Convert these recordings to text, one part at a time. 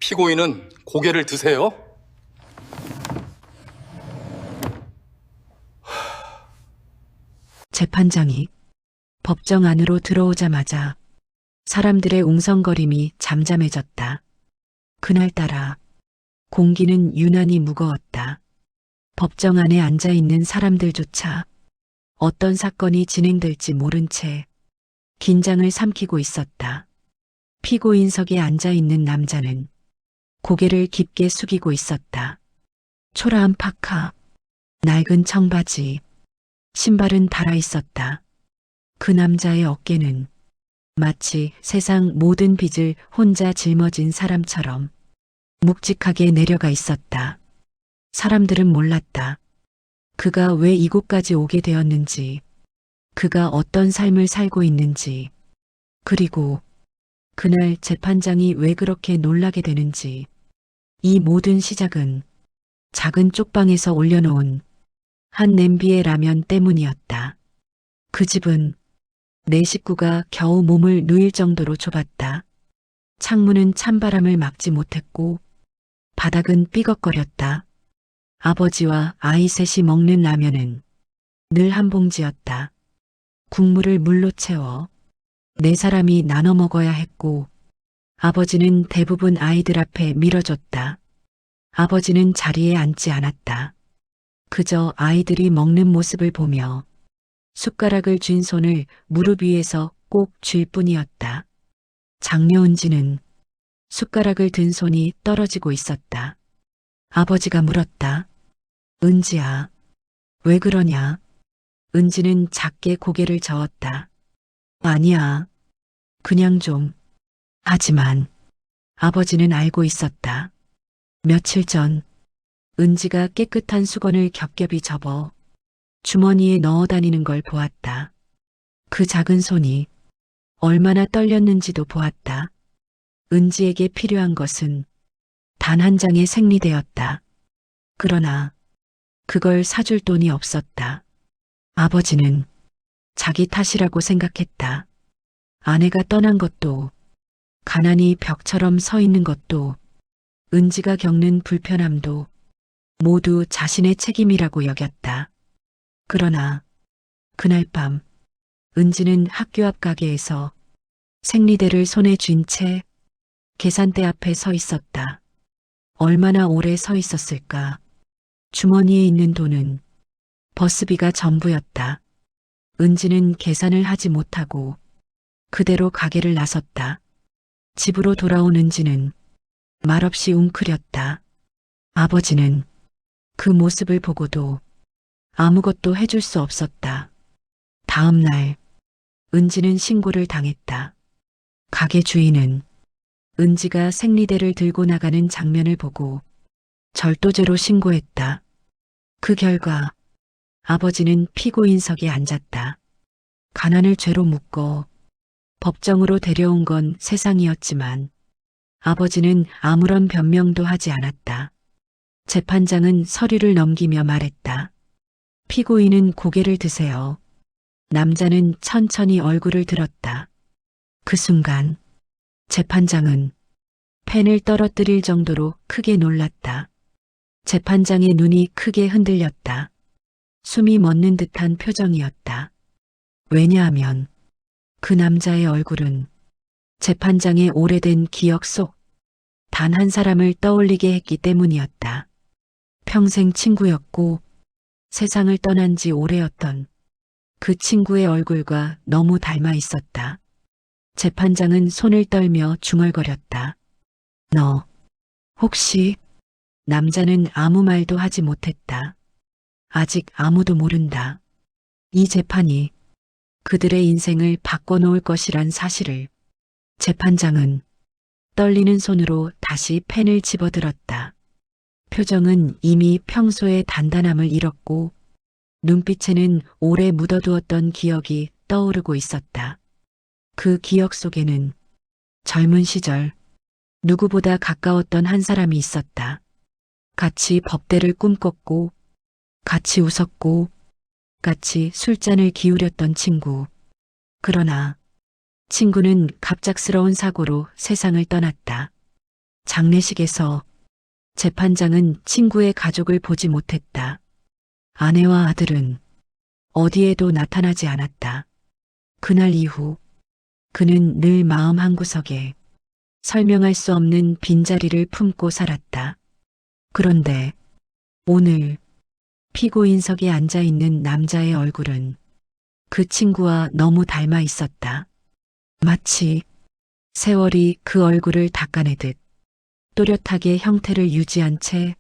피고인은 고개를 드세요. 재판장이 법정 안으로 들어오자마자 사람들의 웅성거림이 잠잠해졌다. 그날따라 공기는 유난히 무거웠다. 법정 안에 앉아있는 사람들조차 어떤 사건이 진행될지 모른 채 긴장을 삼키고 있었다. 피고인석에 앉아있는 남자는 고개를 깊게 숙이고 있었다. 초라한 파카, 낡은 청바지, 신발은 달아있었다. 그 남자의 어깨는 마치 세상 모든 빚을 혼자 짊어진 사람처럼 묵직하게 내려가 있었다. 사람들은 몰랐다. 그가 왜 이곳까지 오게 되었는지, 그가 어떤 삶을 살고 있는지, 그리고 그날 재판장이 왜 그렇게 놀라게 되는지. 이 모든 시작은 작은 쪽방에서 올려놓은 한 냄비의 라면 때문이었다. 그 집은 내 식구가 겨우 몸을 누일 정도로 좁았다. 창문은 찬바람을 막지 못했고 바닥은 삐걱거렸다. 아버지와 아이 셋이 먹는 라면은 늘 한 봉지였다. 국물을 물로 채워 네 사람이 나눠 먹어야 했고 아버지는 대부분 아이들 앞에 밀어줬다. 아버지는 자리에 앉지 않았다. 그저 아이들이 먹는 모습을 보며 숟가락을 쥔 손을 무릎 위에서 꼭 쥘 뿐이었다. 장녀 은지는 숟가락을 든 손이 떨어지고 있었다. 아버지가 물었다. 은지야, 왜 그러냐? 은지는 작게 고개를 저었다. 아니야, 그냥 좀. 하지만 아버지는 알고 있었다. 며칠 전 은지가 깨끗한 수건을 겹겹이 접어 주머니에 넣어 다니는 걸 보았다. 그 작은 손이 얼마나 떨렸는지도 보았다. 은지에게 필요한 것은 단 한 장의 생리대였다. 그러나 그걸 사줄 돈이 없었다. 아버지는 자기 탓이라고 생각했다. 아내가 떠난 것도, 가난이 벽처럼 서 있는 것도, 은지가 겪는 불편함도 모두 자신의 책임이라고 여겼다. 그러나 그날 밤 은지는 학교 앞 가게에서 생리대를 손에 쥔 채 계산대 앞에 서 있었다. 얼마나 오래 서 있었을까? 주머니에 있는 돈은 버스비가 전부였다. 은지는 계산을 하지 못하고 그대로 가게를 나섰다. 집으로 돌아온 은지는 말없이 웅크렸다. 아버지는 그 모습을 보고도 아무것도 해줄 수 없었다. 다음 날 은지는 신고를 당했다. 가게 주인은 은지가 생리대를 들고 나가는 장면을 보고 절도죄로 신고했다. 그 결과 아버지는 피고인석에 앉았다. 가난을 죄로 묶어 법정으로 데려온 건 세상이었지만 아버지는 아무런 변명도 하지 않았다. 재판장은 서류를 넘기며 말했다. 피고인은 고개를 드세요. 남자는 천천히 얼굴을 들었다. 그 순간 재판장은 펜을 떨어뜨릴 정도로 크게 놀랐다. 재판장의 눈이 크게 흔들렸다. 숨이 멎는 듯한 표정이었다. 왜냐하면 그 남자의 얼굴은 재판장의 오래된 기억 속 단 한 사람을 떠올리게 했기 때문이었다. 평생 친구였고 세상을 떠난 지 오래였던 그 친구의 얼굴과 너무 닮아 있었다. 재판장은 손을 떨며 중얼거렸다. 너, 혹시? 남자는 아무 말도 하지 못했다. 아직 아무도 모른다. 이 재판이 그들의 인생을 바꿔놓을 것이란 사실을. 재판장은 떨리는 손으로 다시 펜을 집어들었다. 표정은 이미 평소의 단단함을 잃었고 눈빛에는 오래 묻어두었던 기억이 떠오르고 있었다. 그 기억 속에는 젊은 시절 누구보다 가까웠던 한 사람이 있었다. 같이 법대를 꿈꿨고 같이 웃었고 같이 술잔을 기울였던 친구. 그러나 친구는 갑작스러운 사고로 세상을 떠났다. 장례식에서 재판장은 친구의 가족을 보지 못했다. 아내와 아들은 어디에도 나타나지 않았다. 그날 이후 그는 늘 마음 한구석에 설명할 수 없는 빈자리를 품고 살았다. 그런데 오늘 피고인석에 앉아 있는 남자의 얼굴은 그 친구와 너무 닮아 있었다. 마치 세월이 그 얼굴을 닦아내듯 또렷하게 형태를 유지한 채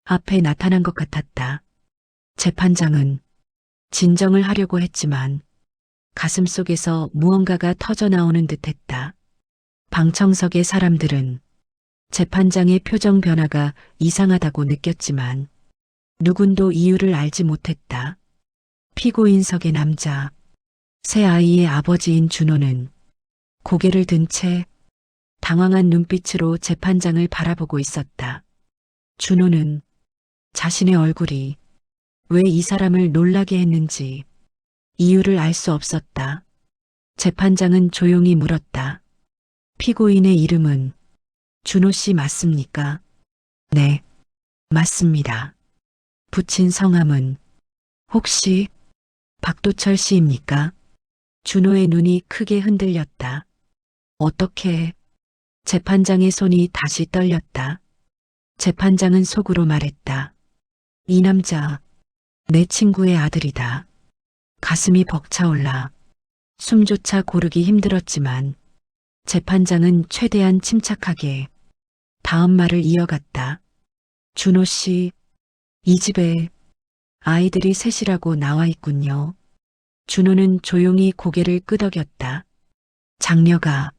앞에 나타난 것 같았다. 재판장은 진정을 하려고 했지만 가슴 속에서 무언가가 터져 나오는 듯 했다. 방청석의 사람들은 재판장의 표정 변화가 이상하다고 느꼈지만 누군도 이유를 알지 못했다. 피고인석의 남자, 새 아이의 아버지인 준호는 고개를 든 채 당황한 눈빛으로 재판장을 바라보고 있었다. 준호는 자신의 얼굴이 왜 이 사람을 놀라게 했는지 이유를 알 수 없었다. 재판장은 조용히 물었다. 피고인의 이름은 준호 씨 맞습니까? 네, 맞습니다. 붙인 성함은 혹시 박도철 씨입니까? 준호의 눈이 크게 흔들렸다. 어떻게? 재판장의 손이 다시 떨렸다. 재판장은 속으로 말했다. 이 남자, 내 친구의 아들이다. 가슴이 벅차올라 숨조차 고르기 힘들었지만 재판장은 최대한 침착하게 다음 말을 이어갔다. 준호 씨, 이 집에 아이들이 셋이라고 나와 있군요. 준호는 조용히 고개를 끄덕였다. 장녀가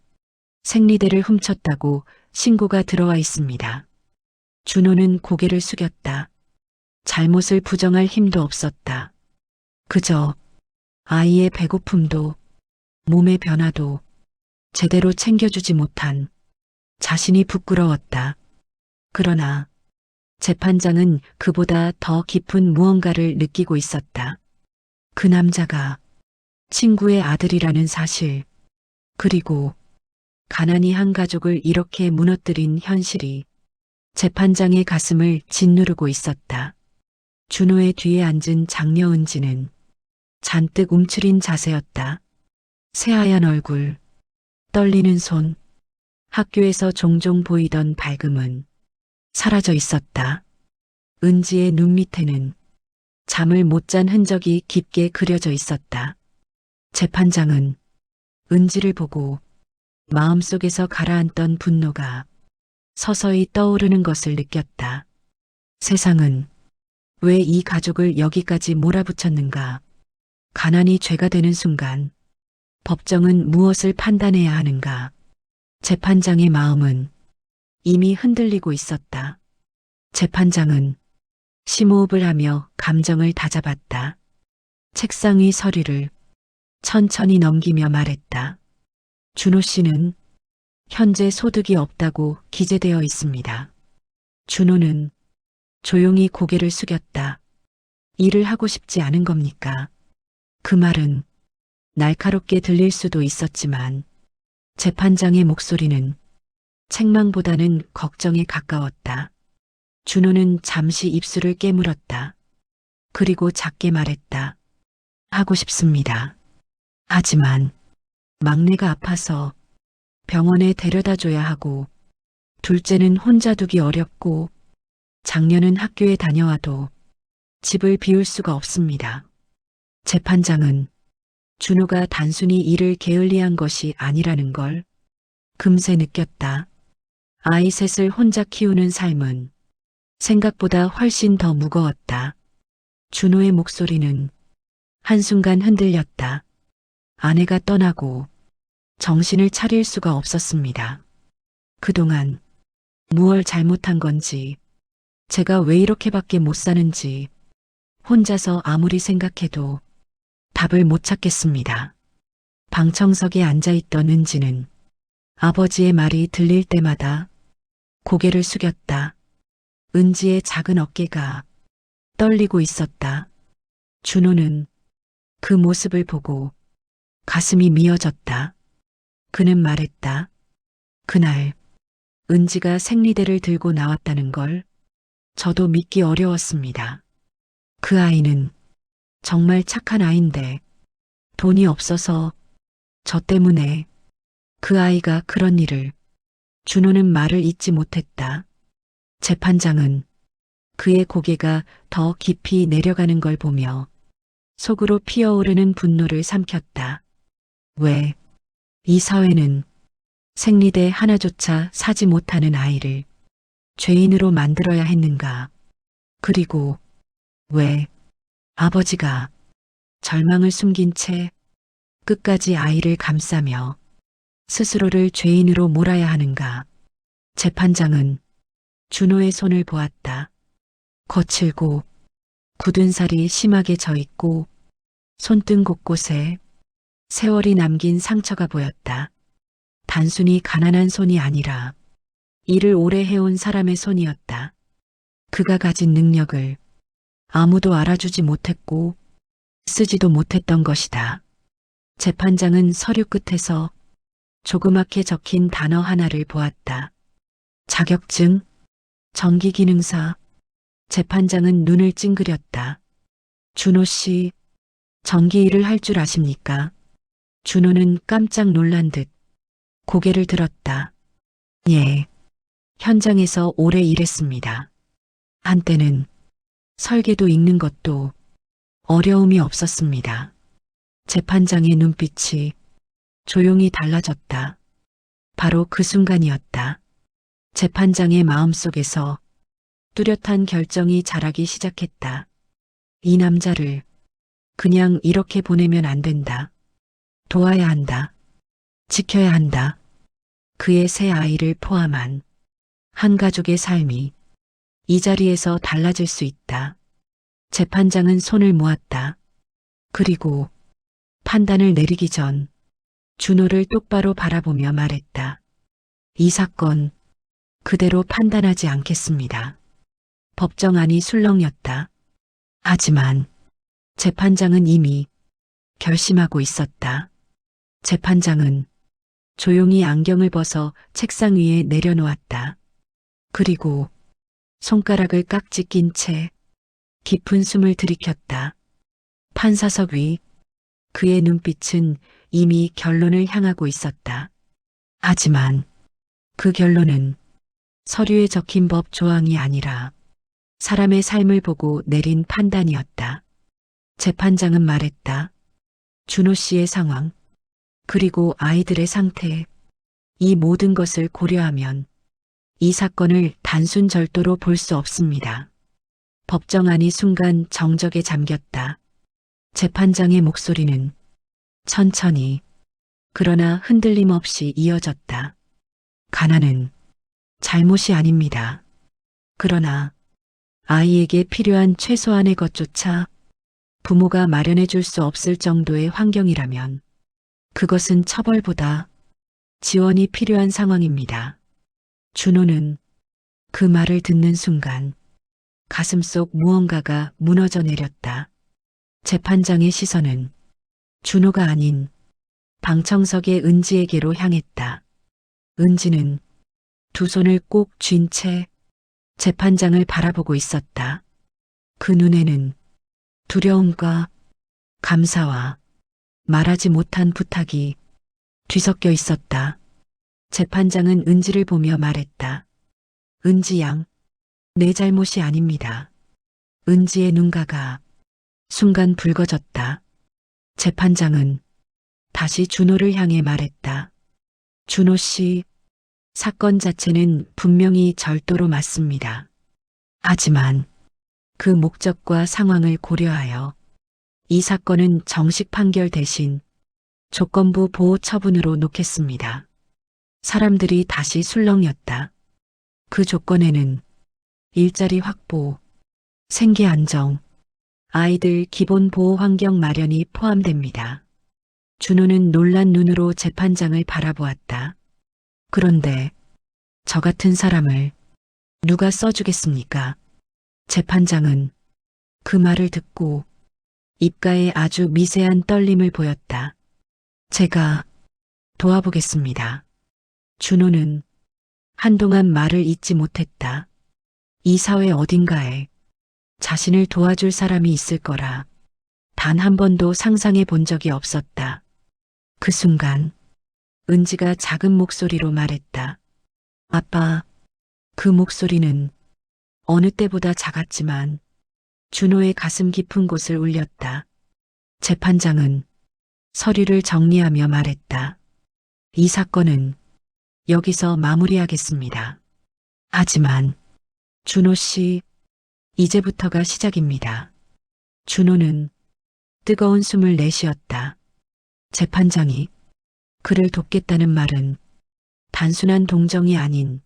생리대를 훔쳤다고 신고가 들어와 있습니다. 준호는 고개를 숙였다. 잘못을 부정할 힘도 없었다. 그저 아이의 배고픔도 몸의 변화도 제대로 챙겨주지 못한 자신이 부끄러웠다. 그러나 재판장은 그보다 더 깊은 무언가를 느끼고 있었다. 그 남자가 친구의 아들이라는 사실, 그리고 가난이 한 가족을 이렇게 무너뜨린 현실이 재판장의 가슴을 짓누르고 있었다. 준호의 뒤에 앉은 장녀 은지는 잔뜩 움츠린 자세였다. 새하얀 얼굴, 떨리는 손, 학교에서 종종 보이던 밝음은 사라져 있었다. 은지의 눈 밑에는 잠을 못 잔 흔적이 깊게 그려져 있었다. 재판장은 은지를 보고 마음속에서 가라앉던 분노가 서서히 떠오르는 것을 느꼈다. 세상은 왜 이 가족을 여기까지 몰아붙였는가? 가난이 죄가 되는 순간 법정은 무엇을 판단해야 하는가? 재판장의 마음은 이미 흔들리고 있었다. 재판장은 심호흡을 하며 감정을 다잡았다. 책상 위 서류를 천천히 넘기며 말했다. 준호 씨는 현재 소득이 없다고 기재되어 있습니다. 준호는 조용히 고개를 숙였다. 일을 하고 싶지 않은 겁니까? 그 말은 날카롭게 들릴 수도 있었지만 재판장의 목소리는 책망보다는 걱정에 가까웠다. 준호는 잠시 입술을 깨물었다. 그리고 작게 말했다. 하고 싶습니다. 하지만 막내가 아파서 병원에 데려다 줘야 하고 둘째는 혼자 두기 어렵고 장녀는 학교에 다녀와도 집을 비울 수가 없습니다. 재판장은 준호가 단순히 일을 게을리한 것이 아니라는 걸 금세 느꼈다. 아이 셋을 혼자 키우는 삶은 생각보다 훨씬 더 무거웠다. 준호의 목소리는 한순간 흔들렸다. 아내가 떠나고 정신을 차릴 수가 없었습니다. 그동안 무얼 잘못한 건지, 제가 왜 이렇게밖에 못 사는지 혼자서 아무리 생각해도 답을 못 찾겠습니다. 방청석에 앉아있던 은지는 아버지의 말이 들릴 때마다 고개를 숙였다. 은지의 작은 어깨가 떨리고 있었다. 준호는 그 모습을 보고 가슴이 미어졌다. 그는 말했다. 그날 은지가 생리대를 들고 나왔다는 걸 저도 믿기 어려웠습니다. 그 아이는 정말 착한 아이인데 돈이 없어서 저 때문에 그 아이가 그런 일을. 준호는 말을 잇지 못했다. 재판장은 그의 고개가 더 깊이 내려가는 걸 보며 속으로 피어오르는 분노를 삼켰다. 왜 이 사회는 생리대 하나조차 사지 못하는 아이를 죄인으로 만들어야 했는가? 그리고 왜 아버지가 절망을 숨긴 채 끝까지 아이를 감싸며 스스로를 죄인으로 몰아야 하는가? 재판장은 준호의 손을 보았다. 거칠고 굳은 살이 심하게 져 있고 손등 곳곳에 세월이 남긴 상처가 보였다. 단순히 가난한 손이 아니라 일을 오래 해온 사람의 손이었다. 그가 가진 능력을 아무도 알아주지 못했고 쓰지도 못했던 것이다. 재판장은 서류 끝에서 조그맣게 적힌 단어 하나를 보았다. 자격증, 전기기능사. 재판장은 눈을 찡그렸다. 준호 씨, 전기 일을 할 줄 아십니까? 준호는 깜짝 놀란 듯 고개를 들었다. 예, 현장에서 오래 일했습니다. 한때는 설계도 읽는 것도 어려움이 없었습니다. 재판장의 눈빛이 조용히 달라졌다. 바로 그 순간이었다. 재판장의 마음속에서 뚜렷한 결정이 자라기 시작했다. 이 남자를 그냥 이렇게 보내면 안 된다. 도와야 한다. 지켜야 한다. 그의 새 아이를 포함한 한 가족의 삶이 이 자리에서 달라질 수 있다. 재판장은 손을 모았다. 그리고 판단을 내리기 전 준호를 똑바로 바라보며 말했다. 이 사건 그대로 판단하지 않겠습니다. 법정안이 술렁였다. 하지만 재판장은 이미 결심하고 있었다. 재판장은 조용히 안경을 벗어 책상 위에 내려놓았다. 그리고 손가락을 깍지 낀 채 깊은 숨을 들이켰다. 판사석 위 그의 눈빛은 이미 결론을 향하고 있었다. 하지만 그 결론은 서류에 적힌 법 조항이 아니라 사람의 삶을 보고 내린 판단이었다. 재판장은 말했다. 준호 씨의 상황, 그리고 아이들의 상태, 이 모든 것을 고려하면 이 사건을 단순 절도로 볼 수 없습니다. 법정안이 순간 정적에 잠겼다. 재판장의 목소리는 천천히 그러나 흔들림 없이 이어졌다. 가난은 잘못이 아닙니다. 그러나 아이에게 필요한 최소한의 것조차 부모가 마련해 줄 수 없을 정도의 환경이라면 그것은 처벌보다 지원이 필요한 상황입니다. 준호는 그 말을 듣는 순간 가슴속 무언가가 무너져 내렸다. 재판장의 시선은 준호가 아닌 방청석의 은지에게로 향했다. 은지는 두 손을 꼭 쥔 채 재판장을 바라보고 있었다. 그 눈에는 두려움과 감사와 말하지 못한 부탁이 뒤섞여 있었다. 재판장은 은지를 보며 말했다. 은지 양, 내 잘못이 아닙니다. 은지의 눈가가 순간 붉어졌다. 재판장은 다시 준호를 향해 말했다. 준호 씨, 사건 자체는 분명히 절도로 맞습니다. 하지만 그 목적과 상황을 고려하여 이 사건은 정식 판결 대신 조건부 보호 처분으로 놓겠습니다. 사람들이 다시 술렁였다. 그 조건에는 일자리 확보, 생계 안정, 아이들 기본 보호 환경 마련이 포함됩니다. 준호는 놀란 눈으로 재판장을 바라보았다. 그런데 저 같은 사람을 누가 써주겠습니까? 재판장은 그 말을 듣고 입가에 아주 미세한 떨림을 보였다. 제가 도와보겠습니다. 준호는 한동안 말을 잇지 못했다. 이 사회 어딘가에 자신을 도와줄 사람이 있을 거라 단 한 번도 상상해 본 적이 없었다. 그 순간 은지가 작은 목소리로 말했다. 아빠. 그 목소리는 어느 때보다 작았지만 준호의 가슴 깊은 곳을 울렸다. 재판장은 서류를 정리하며 말했다. 이 사건은 여기서 마무리하겠습니다. 하지만 준호 씨, 이제부터가 시작입니다. 준호는 뜨거운 숨을 내쉬었다. 재판장이 그를 돕겠다는 말은 단순한 동정이 아닌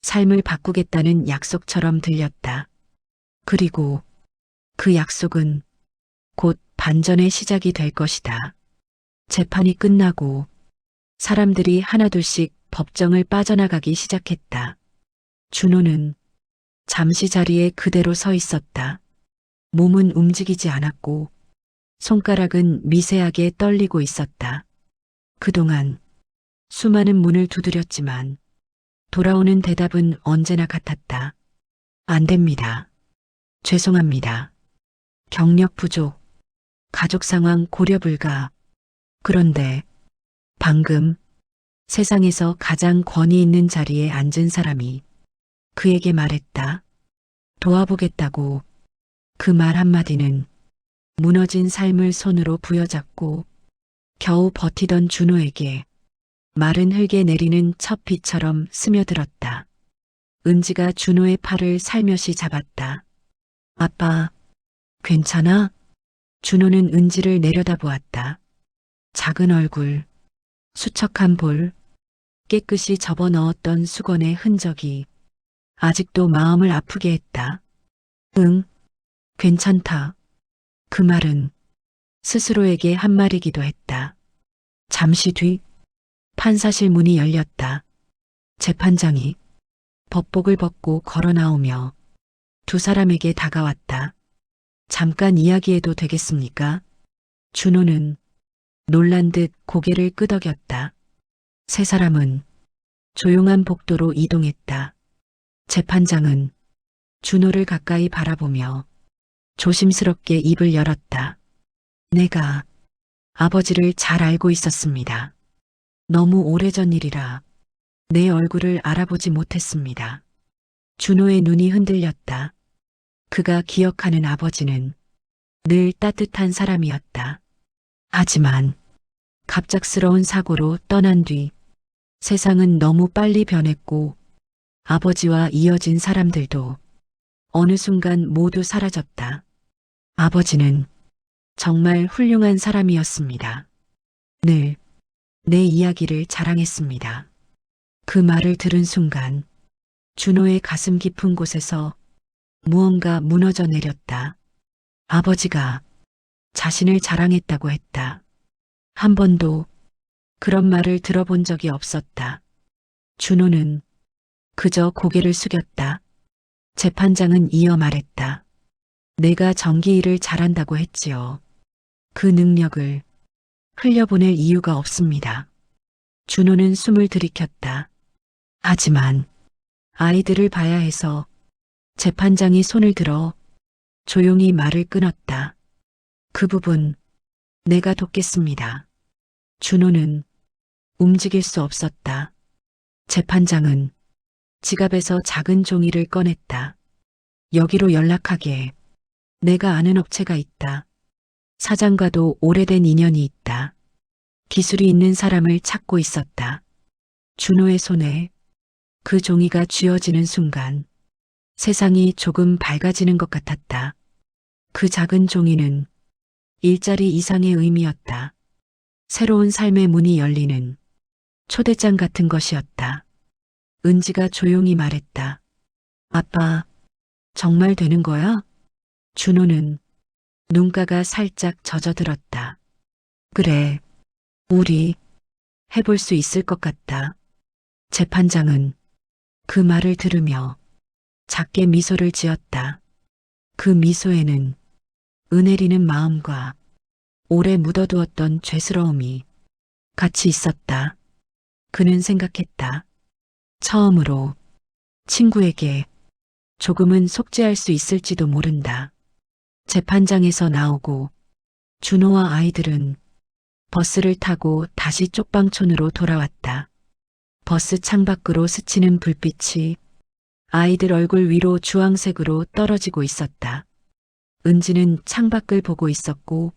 삶을 바꾸겠다는 약속처럼 들렸다. 그리고 그 약속은 곧 반전의 시작이 될 것이다. 재판이 끝나고 사람들이 하나둘씩 법정을 빠져나가기 시작했다. 준호는 잠시 자리에 그대로 서 있었다. 몸은 움직이지 않았고 손가락은 미세하게 떨리고 있었다. 그동안 수많은 문을 두드렸지만 돌아오는 대답은 언제나 같았다. 안 됩니다. 죄송합니다. 경력 부족, 가족 상황 고려 불가. 그런데 방금 세상에서 가장 권위 있는 자리에 앉은 사람이 그에게 말했다. 도와보겠다고. 그 말 한마디는 무너진 삶을 손으로 부여잡고 겨우 버티던 준호에게 마른 흙에 내리는 첫 비처럼 스며들었다. 은지가 준호의 팔을 살며시 잡았다. 아빠, 괜찮아? 준호는 은지를 내려다보았다. 작은 얼굴, 수척한 볼, 깨끗이 접어 넣었던 수건의 흔적이 아직도 마음을 아프게 했다. 응, 괜찮다. 그 말은 스스로에게 한 말이기도 했다. 잠시 뒤 판사실 문이 열렸다. 재판장이 법복을 벗고 걸어 나오며 두 사람에게 다가왔다. 잠깐 이야기해도 되겠습니까? 준호는 놀란 듯 고개를 끄덕였다. 세 사람은 조용한 복도로 이동했다. 재판장은 준호를 가까이 바라보며 조심스럽게 입을 열었다. 내가 아버지를 잘 알고 있었습니다. 너무 오래전 일이라 내 얼굴을 알아보지 못했습니다. 준호의 눈이 흔들렸다. 그가 기억하는 아버지는 늘 따뜻한 사람이었다. 하지만 갑작스러운 사고로 떠난 뒤 세상은 너무 빨리 변했고 아버지와 이어진 사람들도 어느 순간 모두 사라졌다. 아버지는 정말 훌륭한 사람이었습니다. 늘 내 이야기를 자랑했습니다. 그 말을 들은 순간 준호의 가슴 깊은 곳에서 무언가 무너져 내렸다. 아버지가 자신을 자랑했다고 했다. 한 번도 그런 말을 들어본 적이 없었다. 준호는 그저 고개를 숙였다. 재판장은 이어 말했다. 내가 전기 일을 잘한다고 했지요. 그 능력을 흘려보낼 이유가 없습니다. 준호는 숨을 들이켰다. 하지만 아이들을 봐야 해서 재판장이 손을 들어 조용히 말을 끊었다. 그 부분 내가 돕겠습니다. 준호는 움직일 수 없었다. 재판장은 지갑에서 작은 종이를 꺼냈다. 여기로 연락하게. 내가 아는 업체가 있다. 사장과도 오래된 인연이 있다. 기술이 있는 사람을 찾고 있었다. 준호의 손에 그 종이가 쥐어지는 순간 세상이 조금 밝아지는 것 같았다. 그 작은 종이는 일자리 이상의 의미였다. 새로운 삶의 문이 열리는 초대장 같은 것이었다. 은지가 조용히 말했다. 아빠, 정말 되는 거야? 준호는 눈가가 살짝 젖어들었다. 그래, 우리 해볼 수 있을 것 같다. 재판장은 그 말을 들으며 작게 미소를 지었다. 그 미소에는 은혜리는 마음과 오래 묻어두었던 죄스러움이 같이 있었다. 그는 생각했다. 처음으로 친구에게 조금은 속죄할 수 있을지도 모른다. 재판장에서 나오고 준호와 아이들은 버스를 타고 다시 쪽방촌으로 돌아왔다. 버스 창밖으로 스치는 불빛이 아이들 얼굴 위로 주황색으로 떨어지고 있었다. 은지는 창밖을 보고 있었고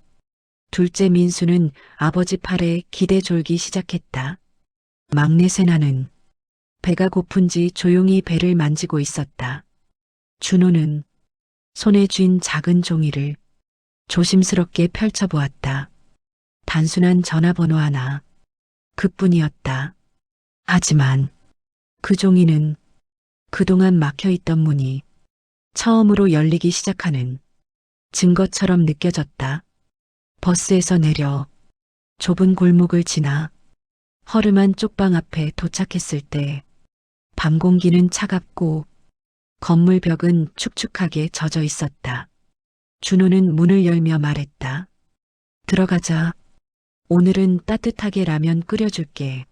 둘째 민수는 아버지 팔에 기대 졸기 시작했다. 막내 세나는 배가 고픈지 조용히 배를 만지고 있었다. 준호는 손에 쥔 작은 종이를 조심스럽게 펼쳐보았다. 단순한 전화번호 하나, 그뿐이었다. 하지만 그 종이는 그동안 막혀있던 문이 처음으로 열리기 시작하는 증거처럼 느껴졌다. 버스에서 내려 좁은 골목을 지나 허름한 쪽방 앞에 도착했을 때 밤 공기는 차갑고 건물 벽은 축축하게 젖어 있었다. 준호는 문을 열며 말했다. 들어가자. 오늘은 따뜻하게 라면 끓여줄게.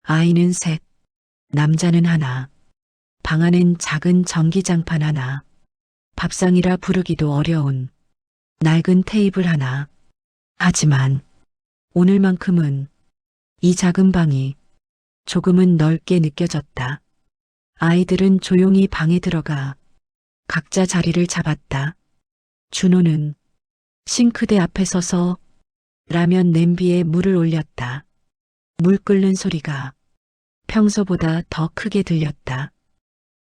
아이는 셋, 남자는 하나. 방 안엔 작은 전기장판 하나, 밥상이라 부르기도 어려운 낡은 테이블 하나. 하지만 오늘만큼은 이 작은 방이 조금은 넓게 느껴졌다. 아이들은 조용히 방에 들어가 각자 자리를 잡았다. 준호는 싱크대 앞에 서서 라면 냄비에 물을 올렸다. 물 끓는 소리가 평소보다 더 크게 들렸다.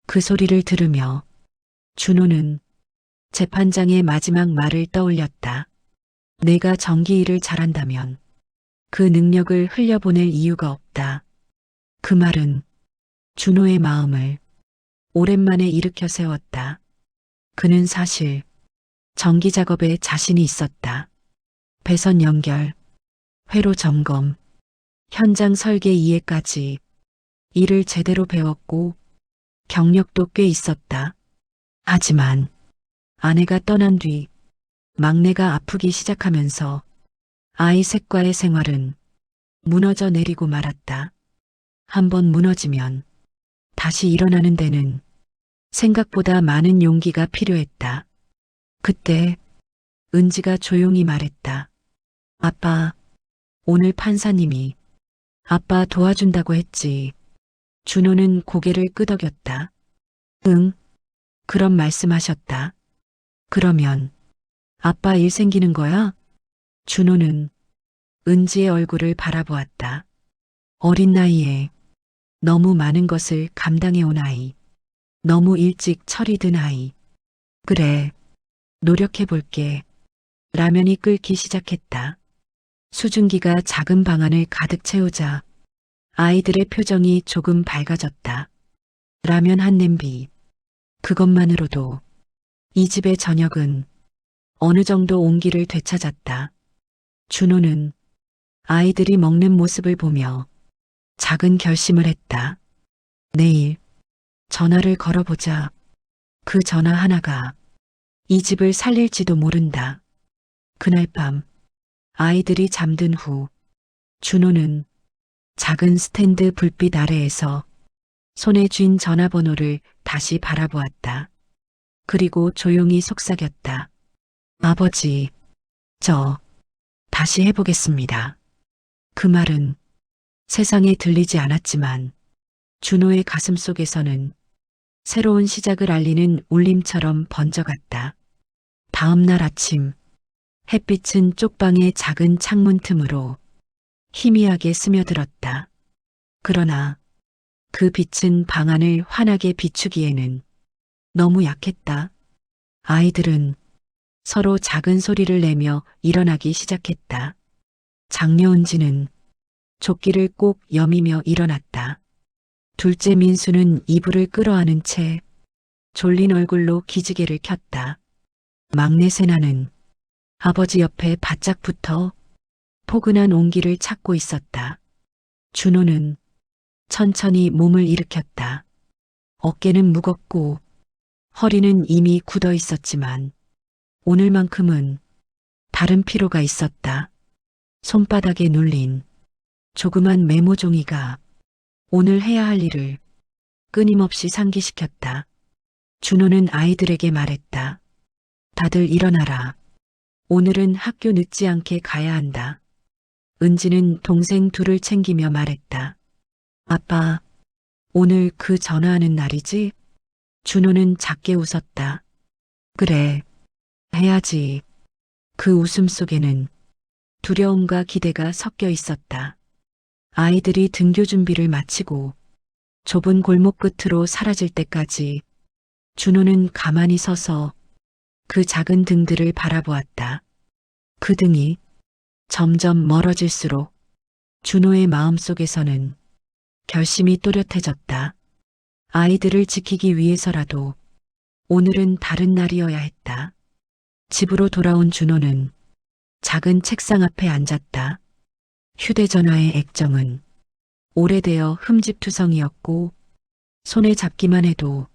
그 소리를 들으며 준호는 재판장의 마지막 말을 떠올렸다. 내가 정기 일을 잘한다면 그 능력을 흘려보낼 이유가 없다. 그 말은 준호의 마음을 오랜만에 일으켜 세웠다. 그는 사실 정기 작업에 자신이 있었다. 배선 연결, 회로 점검, 현장 설계 이해까지 일을 제대로 배웠고 경력도 꽤 있었다. 하지만 아내가 떠난 뒤 막내가 아프기 시작하면서 아이 셋과의 생활은 무너져 내리고 말았다. 한번 무너지면 다시 일어나는 데는 생각보다 많은 용기가 필요했다. 그때 은지가 조용히 말했다. 아빠, 오늘 판사님이 아빠 도와준다고 했지. 준호는 고개를 끄덕였다. 응, 그런 말씀하셨다. 그러면 아빠 일 생기는 거야? 준호는 은지의 얼굴을 바라보았다. 어린 나이에 너무 많은 것을 감당해온 아이. 너무 일찍 철이 든 아이. 그래, 노력해볼게. 라면이 끓기 시작했다. 수증기가 작은 방 안을 가득 채우자 아이들의 표정이 조금 밝아졌다. 라면 한 냄비. 그것만으로도 이 집의 저녁은 어느 정도 온기를 되찾았다. 준호는 아이들이 먹는 모습을 보며 작은 결심을 했다. 내일 전화를 걸어보자. 그 전화 하나가 이 집을 살릴지도 모른다. 그날 밤 아이들이 잠든 후 준호는 작은 스탠드 불빛 아래에서 손에 쥔 전화번호를 다시 바라보았다. 그리고 조용히 속삭였다. 아버지, 저 다시 해보겠습니다. 그 말은 세상에 들리지 않았지만 준호의 가슴 속에서는 새로운 시작을 알리는 울림처럼 번져갔다. 다음 날 아침 햇빛은 쪽방의 작은 창문 틈으로 희미하게 스며들었다. 그러나 그 빛은 방 안을 환하게 비추기에는 너무 약했다. 아이들은 서로 작은 소리를 내며 일어나기 시작했다. 장녀은지는 조끼를 꼭 여미며 일어났다. 둘째 민수는 이불을 끌어안은 채 졸린 얼굴로 기지개를 켰다. 막내 세나는 아버지 옆에 바짝 붙어 포근한 온기를 찾고 있었다. 준호는 천천히 몸을 일으켰다. 어깨는 무겁고 허리는 이미 굳어 있었지만 오늘만큼은 다른 피로가 있었다. 손바닥에 눌린 조그만 메모 종이가 오늘 해야 할 일을 끊임없이 상기시켰다. 준호는 아이들에게 말했다. 다들 일어나라. 오늘은 학교 늦지 않게 가야 한다. 은지는 동생 둘을 챙기며 말했다. 아빠, 오늘 그 전화하는 날이지? 준호는 작게 웃었다. 그래, 해야지. 그 웃음 속에는 두려움과 기대가 섞여 있었다. 아이들이 등교 준비를 마치고 좁은 골목 끝으로 사라질 때까지 준호는 가만히 서서 그 작은 등들을 바라보았다. 그 등이 점점 멀어질수록 준호의 마음속에서는 결심이 또렷해졌다. 아이들을 지키기 위해서라도 오늘은 다른 날이어야 했다. 집으로 돌아온 준호는 작은 책상 앞에 앉았다. 휴대전화의 액정은 오래되어 흠집투성이었고 손에 잡기만 해도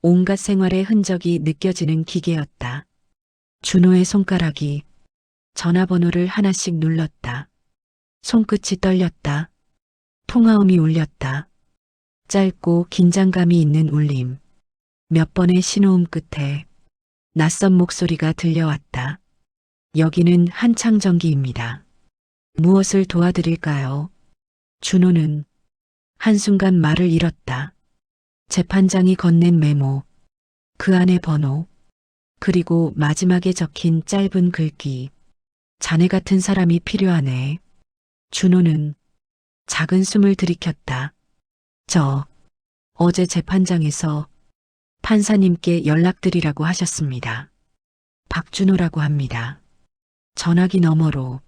온갖 생활의 흔적이 느껴지는 기계였다. 준호의 손가락이 전화번호를 하나씩 눌렀다. 손끝이 떨렸다. 통화음이 울렸다. 짧고 긴장감이 있는 울림. 몇 번의 신호음 끝에 낯선 목소리가 들려왔다. 여기는 한창정기입니다. 무엇을 도와드릴까요? 준호는 한순간 말을 잃었다. 재판장이 건넨 메모, 그 안의 번호, 그리고 마지막에 적힌 짧은 글귀. 자네 같은 사람이 필요하네. 준호는 작은 숨을 들이켰다. 어제 재판장에서 판사님께 연락드리라고 하셨습니다. 박준호라고 합니다. 전화기 너머로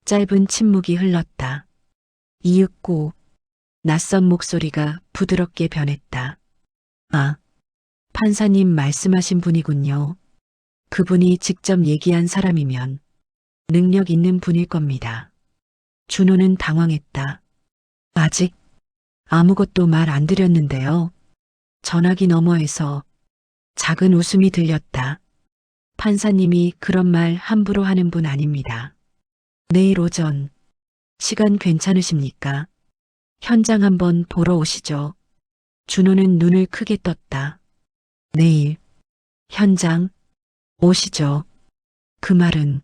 짧은 침묵이 흘렀다. 이윽고 낯선 목소리가 부드럽게 변했다. 아, 판사님 말씀하신 분이군요. 그분이 직접 얘기한 사람이면 능력 있는 분일 겁니다. 준호는 당황했다. 아직 아무것도 말 안 드렸는데요. 전화기 너머에서 작은 웃음이 들렸다. 판사님이 그런 말 함부로 하는 분 아닙니다. 내일 오전 시간 괜찮으십니까? 현장 한번 보러 오시죠. 준호는 눈을 크게 떴다. 내일 현장 오시죠. 그 말은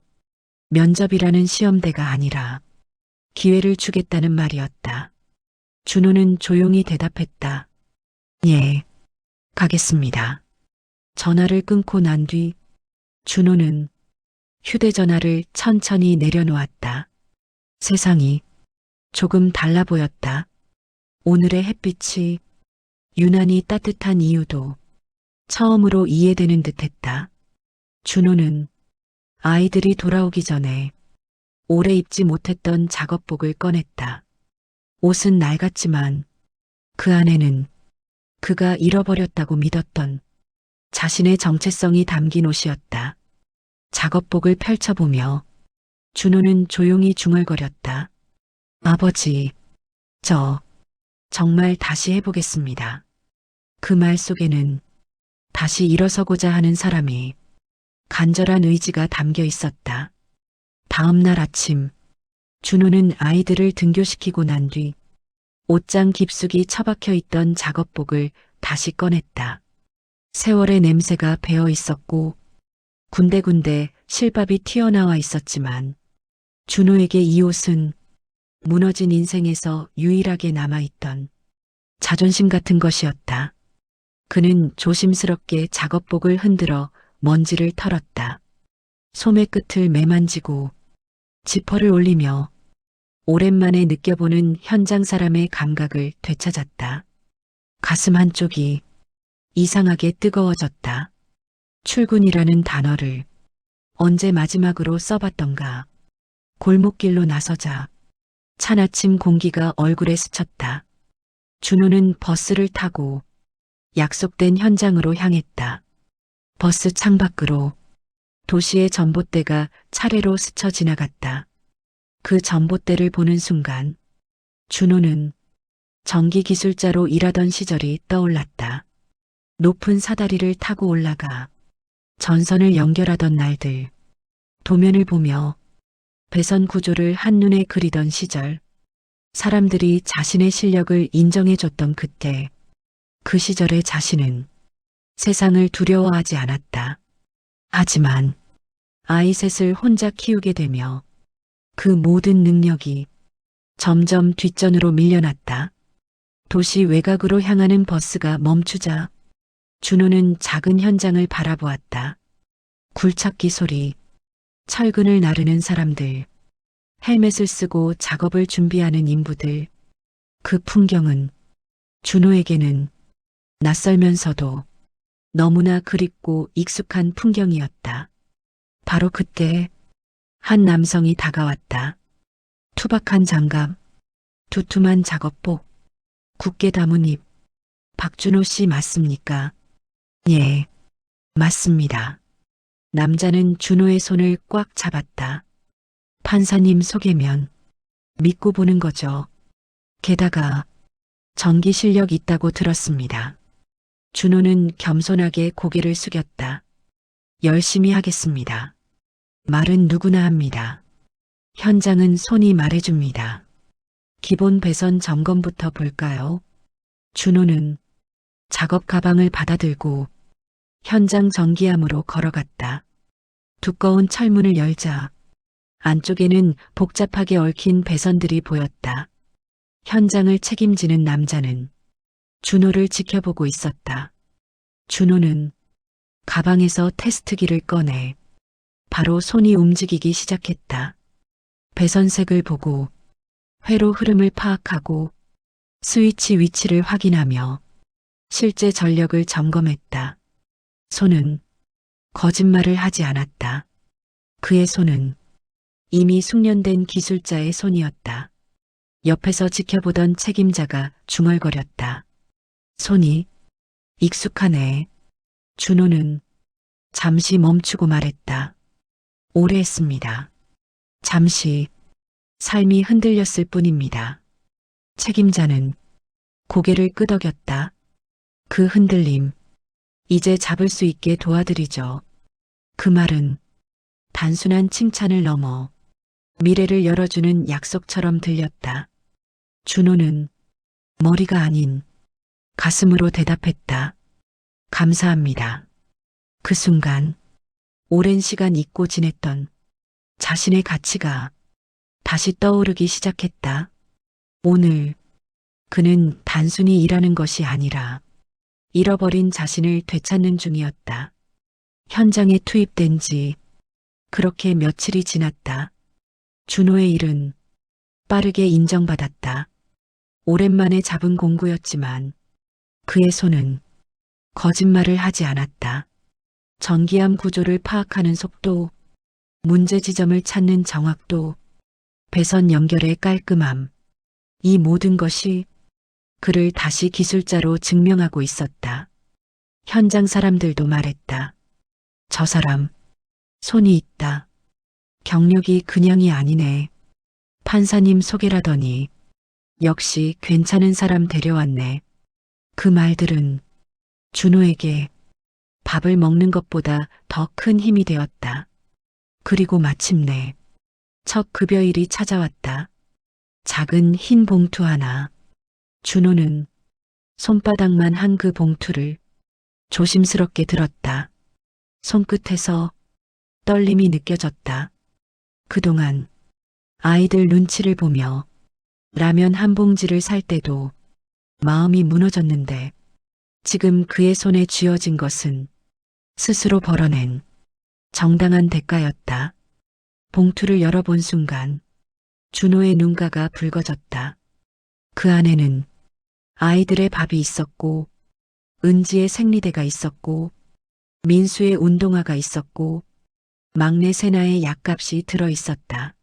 면접이라는 시험대가 아니라 기회를 주겠다는 말이었다. 준호는 조용히 대답했다. 예, 가겠습니다. 전화를 끊고 난 뒤 준호는 휴대전화를 천천히 내려놓았다. 세상이 조금 달라 보였다. 오늘의 햇빛이 유난히 따뜻한 이유도 처음으로 이해되는 듯했다. 준호는 아이들이 돌아오기 전에 오래 입지 못했던 작업복을 꺼냈다. 옷은 낡았지만 그 안에는 그가 잃어버렸다고 믿었던 자신의 정체성이 담긴 옷이었다. 작업복을 펼쳐보며 준호는 조용히 중얼거렸다. 아버지, 정말 다시 해보겠습니다. 그 말 속에는 다시 일어서고자 하는 사람이 간절한 의지가 담겨 있었다. 다음 날 아침, 준호는 아이들을 등교시키고 난 뒤 옷장 깊숙이 처박혀 있던 작업복을 다시 꺼냈다. 세월의 냄새가 배어 있었고 군데군데 실밥이 튀어나와 있었지만 준호에게 이 옷은 무너진 인생에서 유일하게 남아있던 자존심 같은 것이었다. 그는 조심스럽게 작업복을 흔들어 먼지를 털었다. 소매 끝을 매만지고 지퍼를 올리며 오랜만에 느껴보는 현장 사람의 감각을 되찾았다. 가슴 한쪽이 이상하게 뜨거워졌다. 출근이라는 단어를 언제 마지막으로 써봤던가. 골목길로 나서자 찬 아침 공기가 얼굴에 스쳤다. 준호는 버스를 타고 약속된 현장으로 향했다. 버스 창밖으로 도시의 전봇대가 차례로 스쳐 지나갔다. 그 전봇대를 보는 순간 준호는 전기기술자로 일하던 시절이 떠올랐다. 높은 사다리를 타고 올라가 전선을 연결하던 날들, 도면을 보며 배선 구조를 한눈에 그리던 시절, 사람들이 자신의 실력을 인정해줬던 그때, 그 시절의 자신은 세상을 두려워하지 않았다. 하지만 아이 셋을 혼자 키우게 되며 그 모든 능력이 점점 뒷전으로 밀려났다. 도시 외곽으로 향하는 버스가 멈추자 준호는 작은 현장을 바라보았다. 굴착기 소리, 철근을 나르는 사람들, 헬멧을 쓰고 작업을 준비하는 인부들. 그 풍경은 준호에게는 낯설면서도 너무나 그립고 익숙한 풍경이었다. 바로 그때 한 남성이 다가왔다. 투박한 장갑, 두툼한 작업복, 굳게 담은 입. 박준호 씨 맞습니까? 예, 맞습니다. 남자는 준호의 손을 꽉 잡았다. 판사님 소개면 믿고 보는 거죠. 게다가 전기 실력 있다고 들었습니다. 준호는 겸손하게 고개를 숙였다. 열심히 하겠습니다. 말은 누구나 합니다. 현장은 손이 말해줍니다. 기본 배선 점검부터 볼까요? 준호는 작업 가방을 받아들고 현장 전기함으로 걸어갔다. 두꺼운 철문을 열자 안쪽에는 복잡하게 얽힌 배선들이 보였다. 현장을 책임지는 남자는 준호를 지켜보고 있었다. 준호는 가방에서 테스트기를 꺼내 바로 손이 움직이기 시작했다. 배선색을 보고 회로 흐름을 파악하고 스위치 위치를 확인하며 실제 전력을 점검했다. 손은 거짓말을 하지 않았다. 그의 손은 이미 숙련된 기술자의 손이었다. 옆에서 지켜보던 책임자가 중얼거렸다. 손이 익숙하네. 준호는 잠시 멈추고 말했다. 오래 했습니다. 잠시 삶이 흔들렸을 뿐입니다. 책임자는 고개를 끄덕였다. 그 흔들림, 이제 잡을 수 있게 도와드리죠. 그 말은 단순한 칭찬을 넘어 미래를 열어주는 약속처럼 들렸다. 준호는 머리가 아닌 가슴으로 대답했다. 감사합니다. 그 순간 오랜 시간 잊고 지냈던 자신의 가치가 다시 떠오르기 시작했다. 오늘 그는 단순히 일하는 것이 아니라 잃어버린 자신을 되찾는 중이었다. 현장에 투입된 지 그렇게 며칠이 지났다. 준호의 일은 빠르게 인정받았다. 오랜만에 잡은 공구였지만 그의 손은 거짓말을 하지 않았다. 전기암 구조를 파악하는 속도, 문제 지점을 찾는 정확도, 배선 연결의 깔끔함, 이 모든 것이 그를 다시 기술자로 증명하고 있었다. 현장 사람들도 말했다. 저 사람, 손이 있다. 경력이 그냥이 아니네. 판사님 소개라더니 역시 괜찮은 사람 데려왔네. 그 말들은 준호에게 밥을 먹는 것보다 더 큰 힘이 되었다. 그리고 마침내 첫 급여일이 찾아왔다. 작은 흰 봉투 하나. 준호는 손바닥만 한 그 봉투를 조심스럽게 들었다. 손끝에서 떨림이 느껴졌다. 그동안 아이들 눈치를 보며 라면 한 봉지를 살 때도 마음이 무너졌는데 지금 그의 손에 쥐어진 것은 스스로 벌어낸 정당한 대가였다. 봉투를 열어본 순간 준호의 눈가가 붉어졌다. 그 안에는 아이들의 밥이 있었고 은지의 생리대가 있었고 민수의 운동화가 있었고 막내 세나의 약값이 들어있었다.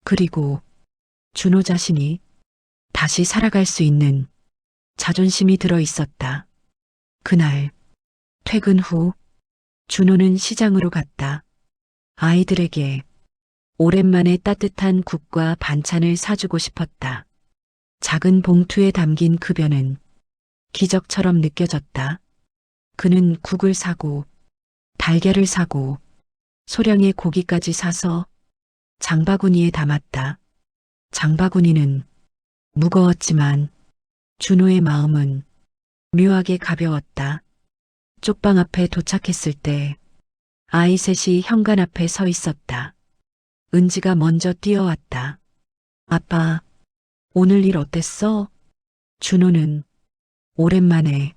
그리고 준호 자신이 다시 살아갈 수 있는 자존심이 들어있었다. 그날 퇴근 후 준호는 시장으로 갔다. 아이들에게 오랜만에 따뜻한 국과 반찬을 사주고 싶었다. 작은 봉투에 담긴 급여는 기적처럼 느껴졌다. 그는 국을 사고 달걀을 사고 소량의 고기까지 사서 장바구니에 담았다. 장바구니는 무거웠지만 준호의 마음은 묘하게 가벼웠다. 쪽방 앞에 도착했을 때 아이 셋이 현관 앞에 서 있었다. 은지가 먼저 뛰어왔다. 아빠, 오늘 일 어땠어? 준호는 오랜만에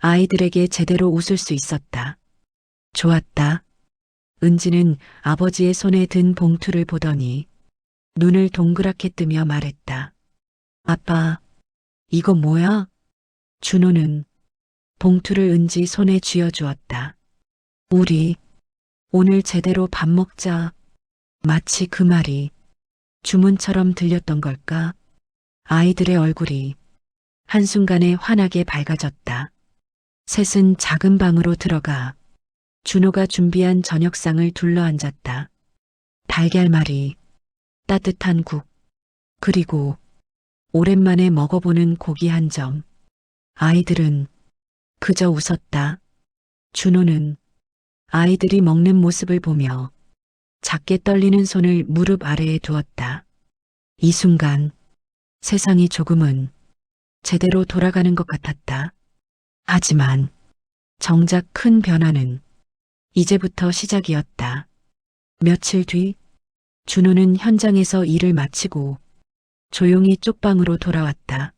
아이들에게 제대로 웃을 수 있었다. 좋았다. 은지는 아버지의 손에 든 봉투를 보더니 눈을 동그랗게 뜨며 말했다. 아빠, 이거 뭐야? 준호는 봉투를 은지 손에 쥐어주었다. 우리 오늘 제대로 밥 먹자. 마치 그 말이 주문처럼 들렸던 걸까? 아이들의 얼굴이 한순간에 환하게 밝아졌다. 셋은 작은 방으로 들어가 준호가 준비한 저녁상을 둘러앉았다. 달걀말이, 따뜻한 국, 그리고 오랜만에 먹어보는 고기 한 점. 아이들은 그저 웃었다. 준호는 아이들이 먹는 모습을 보며 작게 떨리는 손을 무릎 아래에 두었다. 이 순간 세상이 조금은 제대로 돌아가는 것 같았다. 하지만 정작 큰 변화는 이제부터 시작이었다. 며칠 뒤 준호는 현장에서 일을 마치고 조용히 쪽방으로 돌아왔다.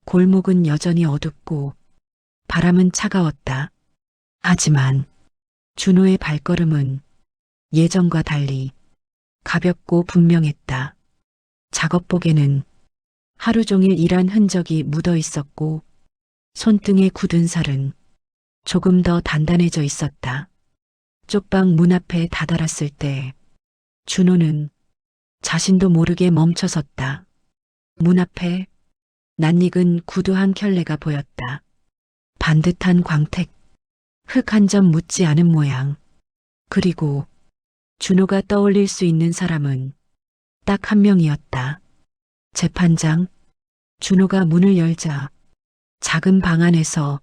골목은 여전히 어둡고 바람은 차가웠다. 하지만 준호의 발걸음은 예전과 달리 가볍고 분명했다. 작업복에는 하루 종일 일한 흔적이 묻어 있었고 손등에 굳은 살은 조금 더 단단해져 있었다. 쪽방 문 앞에 다다랐을 때 준호는 자신도 모르게 멈춰섰다. 문 앞에 낯익은 구두 한 켤레가 보였다. 반듯한 광택, 흙 한 점 묻지 않은 모양. 그리고 준호가 떠올릴 수 있는 사람은 딱 한 명이었다. 재판장. 준호가 문을 열자 작은 방 안에서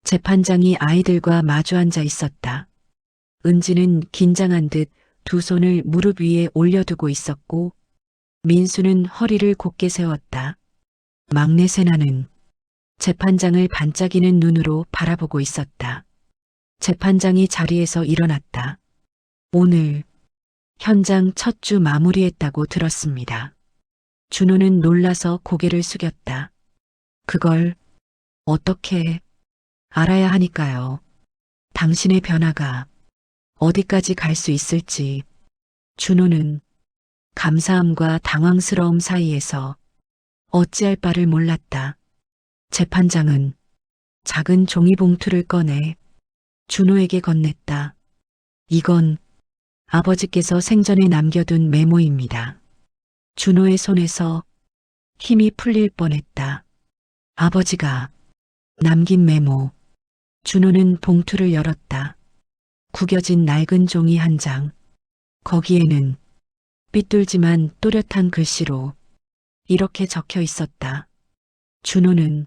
재판장이 아이들과 마주 앉아 있었다. 은지는 긴장한 듯 두 손을 무릎 위에 올려두고 있었고 민수는 허리를 곧게 세웠다. 막내 세나는 재판장을 반짝이는 눈으로 바라보고 있었다. 재판장이 자리에서 일어났다. 오늘 현장 첫 주 마무리했다고 들었습니다. 준호는 놀라서 고개를 숙였다. 그걸 어떻게 알아야 하니까요. 당신의 변화가 어디까지 갈 수 있을지. 준호는 감사함과 당황스러움 사이에서 어찌할 바를 몰랐다. 재판장은 작은 종이봉투를 꺼내 준호에게 건넸다. 이건 아버지께서 생전에 남겨둔 메모입니다. 준호의 손에서 힘이 풀릴 뻔했다. 아버지가 남긴 메모. 준호는 봉투를 열었다. 구겨진 낡은 종이 한 장. 거기에는 삐뚤지만 또렷한 글씨로 이렇게 적혀 있었다. 준호는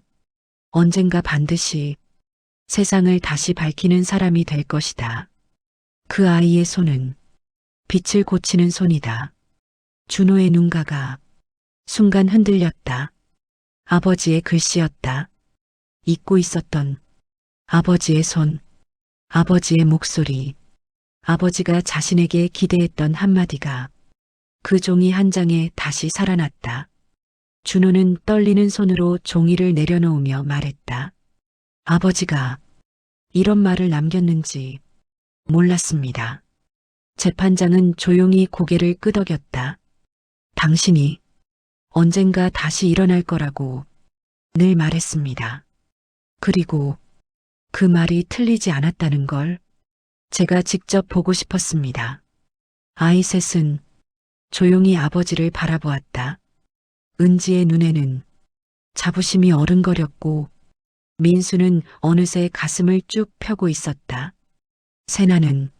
언젠가 반드시 세상을 다시 밝히는 사람이 될 것이다. 그 아이의 손은 빛을 고치는 손이다. 준호의 눈가가 순간 흔들렸다. 아버지의 글씨였다. 잊고 있었던 아버지의 손, 아버지의 목소리, 아버지가 자신에게 기대했던 한마디가 그 종이 한 장에 다시 살아났다. 준호는 떨리는 손으로 종이를 내려놓으며 말했다. 아버지가 이런 말을 남겼는지 몰랐습니다. 재판장은 조용히 고개를 끄덕였다. 당신이 언젠가 다시 일어날 거라고 늘 말했습니다. 그리고 그 말이 틀리지 않았다는 걸 제가 직접 보고 싶었습니다. 아이 셋은 조용히 아버지를 바라보았다. 은지의 눈에는 자부심이 어른거렸고 민수는 어느새 가슴을 쭉 펴고 있었다. 세나는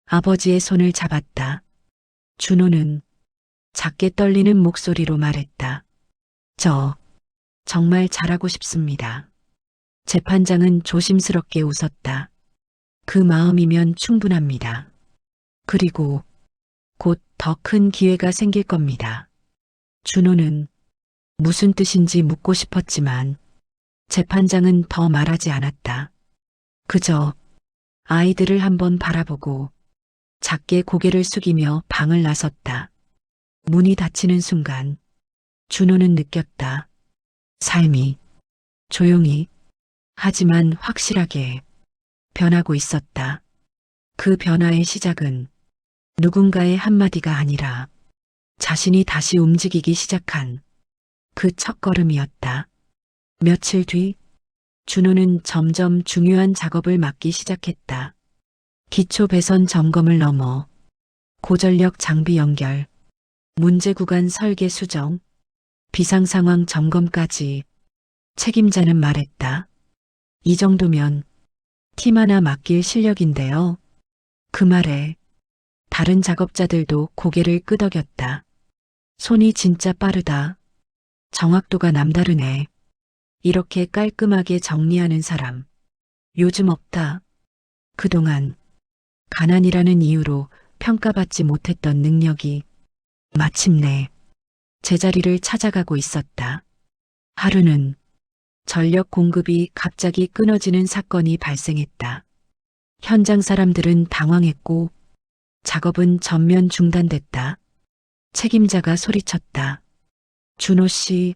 아버지의 손을 잡았다. 준호는 작게 떨리는 목소리로 말했다. 저 정말 잘하고 싶습니다. 재판장은 조심스럽게 웃었다. 그 마음이면 충분합니다. 그리고 곧 더 큰 기회가 생길 겁니다. 준호는 무슨 뜻인지 묻고 싶었지만 재판장은 더 말하지 않았다. 그저 아이들을 한번 바라보고 작게 고개를 숙이며 방을 나섰다. 문이 닫히는 순간 준호는 느꼈다. 삶이 조용히 하지만 확실하게 변하고 있었다. 그 변화의 시작은 누군가의 한마디가 아니라 자신이 다시 움직이기 시작한 그 첫걸음이었다. 며칠 뒤 준호는 점점 중요한 작업을 맡기 시작했다. 기초 배선 점검을 넘어 고전력 장비 연결, 문제 구간 설계 수정, 비상 상황 점검까지 책임자는 말했다. 이 정도면 팀 하나 맡길 실력인데요. 그 말에 다른 작업자들도 고개를 끄덕였다. 손이 진짜 빠르다. 정확도가 남다르네. 이렇게 깔끔하게 정리하는 사람. 요즘 없다. 그동안 가난이라는 이유로 평가받지 못했던 능력이 마침내 제자리를 찾아가고 있었다. 하루는 전력 공급이 갑자기 끊어지는 사건이 발생했다. 현장 사람들은 당황했고 작업은 전면 중단됐다. 책임자가 소리쳤다. 준호 씨,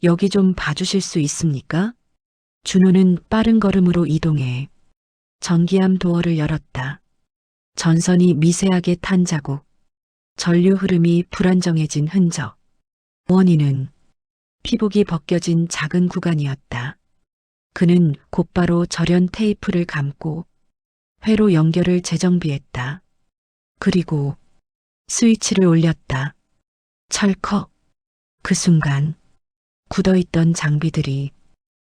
여기 좀 봐주실 수 있습니까? 준호는 빠른 걸음으로 이동해 전기암 도어를 열었다. 전선이 미세하게 탄 자국, 전류 흐름이 불안정해진 흔적. 원인은 피복이 벗겨진 작은 구간이었다. 그는 곧바로 절연 테이프를 감고 회로 연결을 재정비했다. 그리고 스위치를 올렸다. 철컥. 그 순간 굳어있던 장비들이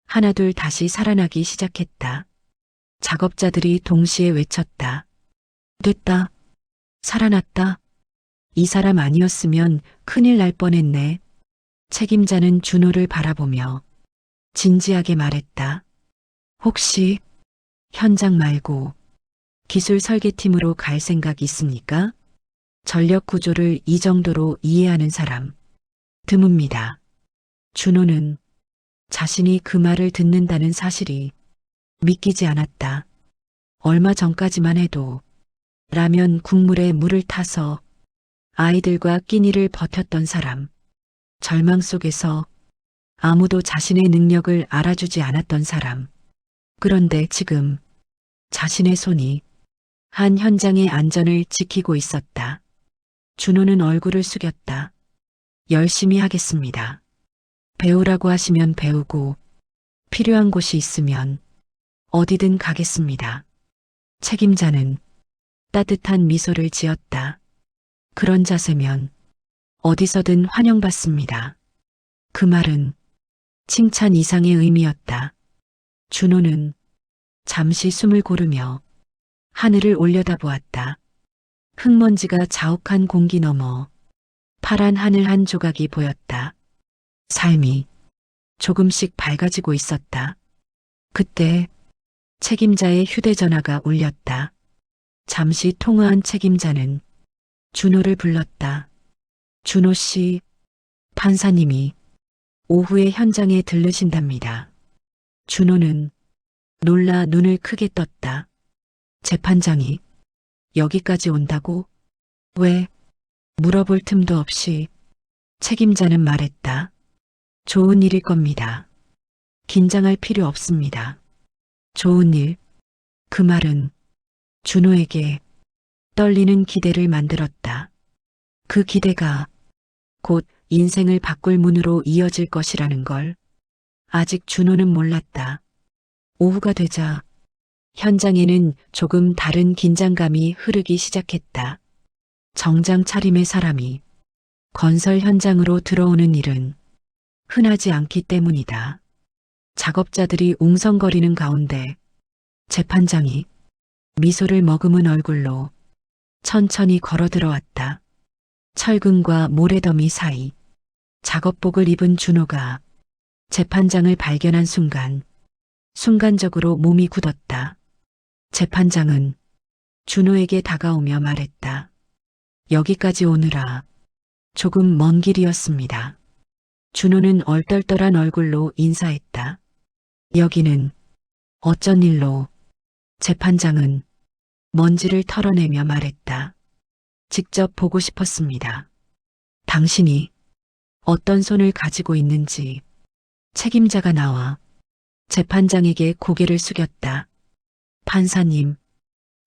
하나둘 다시 살아나기 시작했다. 작업자들이 동시에 외쳤다. 됐다. 살아났다. 이 사람 아니었으면 큰일 날 뻔했네. 책임자는 준호를 바라보며 진지하게 말했다. 혹시 현장 말고 기술 설계팀으로 갈 생각 있습니까? 전력 구조를 이 정도로 이해하는 사람 드뭅니다. 준호는 자신이 그 말을 듣는다는 사실이 믿기지 않았다. 얼마 전까지만 해도 라면 국물에 물을 타서 아이들과 끼니를 버텼던 사람. 절망 속에서 아무도 자신의 능력을 알아주지 않았던 사람. 그런데 지금 자신의 손이 한 현장의 안전을 지키고 있었다. 준호는 얼굴을 숙였다. 열심히 하겠습니다. 배우라고 하시면 배우고 필요한 곳이 있으면 어디든 가겠습니다. 책임자는 따뜻한 미소를 지었다. 그런 자세면 어디서든 환영받습니다. 그 말은 칭찬 이상의 의미였다. 준호는 잠시 숨을 고르며 하늘을 올려다보았다. 흙먼지가 자욱한 공기 너머 파란 하늘 한 조각이 보였다. 삶이 조금씩 밝아지고 있었다. 그때 책임자의 휴대전화가 울렸다. 잠시 통화한 책임자는 준호를 불렀다. 준호 씨, 판사님이 오후에 현장에 들르신답니다. 준호는 놀라 눈을 크게 떴다. 재판장이 여기까지 온다고? 왜? 물어볼 틈도 없이 책임자는 말했다. 좋은 일일 겁니다. 긴장할 필요 없습니다. 좋은 일. 그 말은 준호에게 떨리는 기대를 만들었다. 그 기대가 곧 인생을 바꿀 문으로 이어질 것이라는 걸 아직 준호는 몰랐다. 오후가 되자 현장에는 조금 다른 긴장감이 흐르기 시작했다. 정장 차림의 사람이 건설 현장으로 들어오는 일은 흔하지 않기 때문이다. 작업자들이 웅성거리는 가운데 재판장이 미소를 머금은 얼굴로 천천히 걸어 들어왔다. 철근과 모래더미 사이 작업복을 입은 준호가 재판장을 발견한 순간적으로 몸이 굳었다. 재판장은 준호에게 다가오며 말했다. 여기까지 오느라 조금 먼 길이었습니다. 준호는 얼떨떨한 얼굴로 인사했다. 여기는 어쩐 일로? 재판장은 먼지를 털어내며 말했다. 직접 보고 싶었습니다. 당신이 어떤 손을 가지고 있는지. 책임자가 나와 재판장에게 고개를 숙였다. 판사님,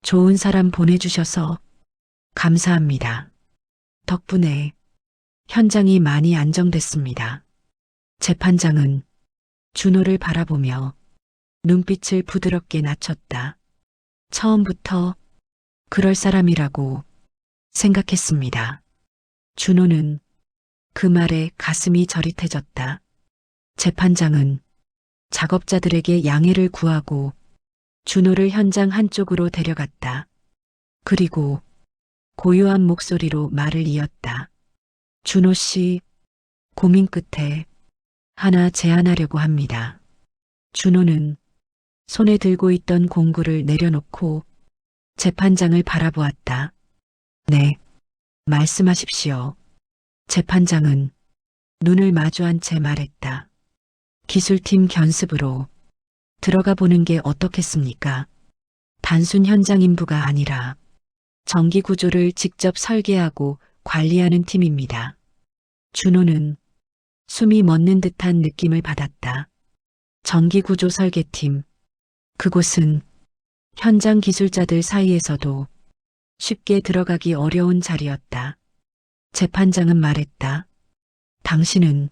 좋은 사람 보내주셔서 감사합니다. 덕분에 현장이 많이 안정됐습니다. 재판장은 준호를 바라보며 눈빛을 부드럽게 낮췄다. 처음부터 그럴 사람이라고 생각했습니다. 준호는 그 말에 가슴이 저릿해졌다. 재판장은 작업자들에게 양해를 구하고 준호를 현장 한쪽으로 데려갔다. 그리고 고요한 목소리로 말을 이었다. 준호 씨, 고민 끝에 하나 제안하려고 합니다. 준호는 손에 들고 있던 공구를 내려놓고 재판장을 바라보았다. 네, 말씀하십시오. 재판장은 눈을 마주한 채 말했다. 기술팀 견습으로 들어가 보는 게 어떻겠습니까? 단순 현장 인부가 아니라 전기 구조를 직접 설계하고 관리하는 팀입니다. 준호는 숨이 멎는 듯한 느낌을 받았다. 전기 구조 설계팀. 그곳은 현장 기술자들 사이에서도 쉽게 들어가기 어려운 자리였다. 재판장은 말했다. 당신은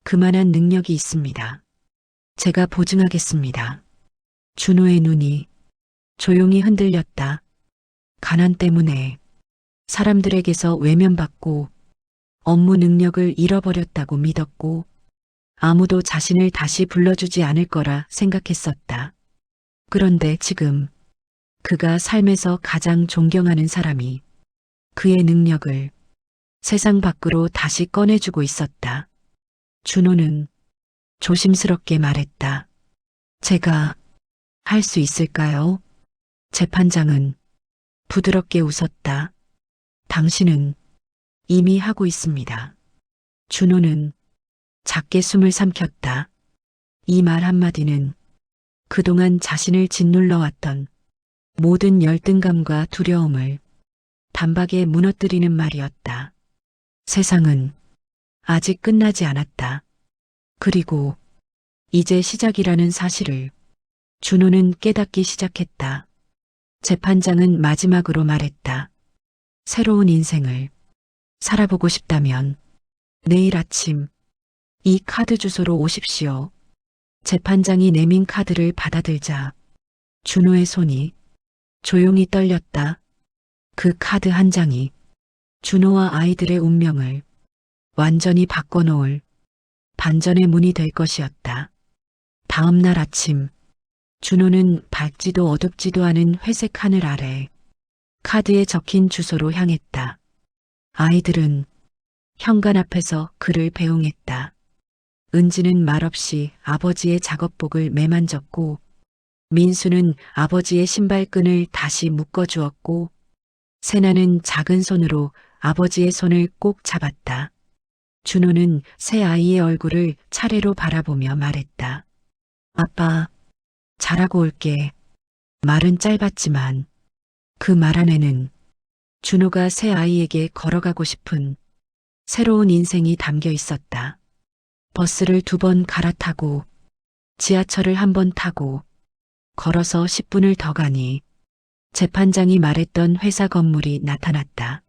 그만한 능력이 있습니다. 제가 보증하겠습니다. 준호의 눈이 조용히 흔들렸다. 가난 때문에 사람들에게서 외면받고 업무 능력을 잃어버렸다고 믿었고 아무도 자신을 다시 불러주지 않을 거라 생각했었다. 그런데 지금 그가 삶에서 가장 존경하는 사람이 그의 능력을 세상 밖으로 다시 꺼내주고 있었다. 준호는 조심스럽게 말했다. 제가 할 수 있을까요? 재판장은 부드럽게 웃었다. 당신은 이미 하고 있습니다. 준호는 작게 숨을 삼켰다. 이 말 한마디는 그동안 자신을 짓눌러왔던 모든 열등감과 두려움을 단박에 무너뜨리는 말이었다. 세상은 아직 끝나지 않았다. 그리고 이제 시작이라는 사실을 준호는 깨닫기 시작했다. 재판장은 마지막으로 말했다. 새로운 인생을 살아보고 싶다면 내일 아침 이 카드 주소로 오십시오. 재판장이 내민 카드를 받아들자 준호의 손이 조용히 떨렸다. 그 카드 한 장이 준호와 아이들의 운명을 완전히 바꿔놓을 반전의 문이 될 것이었다. 다음 날 아침 준호는 밝지도 어둡지도 않은 회색 하늘 아래 카드에 적힌 주소로 향했다. 아이들은 현관 앞에서 그를 배웅했다. 은지는 말없이 아버지의 작업복을 매만졌고 민수는 아버지의 신발끈을 다시 묶어주었고 세나는 작은 손으로 아버지의 손을 꼭 잡았다. 준호는 새 아이의 얼굴을 차례로 바라보며 말했다. 아빠, 잘하고 올게. 말은 짧았지만 그 말 안에는 준호가 새 아이에게 걸어가고 싶은 새로운 인생이 담겨 있었다. 버스를 2번 갈아타고 지하철을 1번 타고 걸어서 10분을 더 가니 재판장이 말했던 회사 건물이 나타났다.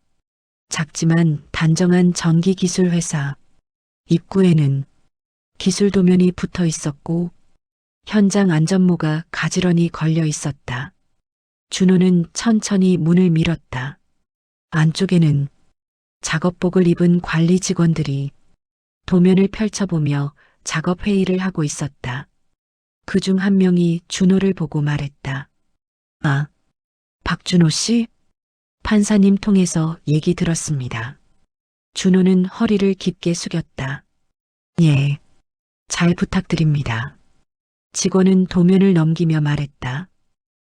작지만 단정한 전기기술회사. 입구에는 기술 도면이 붙어 있었고 현장 안전모가 가지런히 걸려 있었다. 준호는 천천히 문을 밀었다. 안쪽에는 작업복을 입은 관리 직원들이 도면을 펼쳐보며 작업 회의를 하고 있었다. 그중 한 명이 준호를 보고 말했다. 아, 박준호 씨? 판사님 통해서 얘기 들었습니다. 준호는 허리를 깊게 숙였다. 예, 잘 부탁드립니다. 직원은 도면을 넘기며 말했다.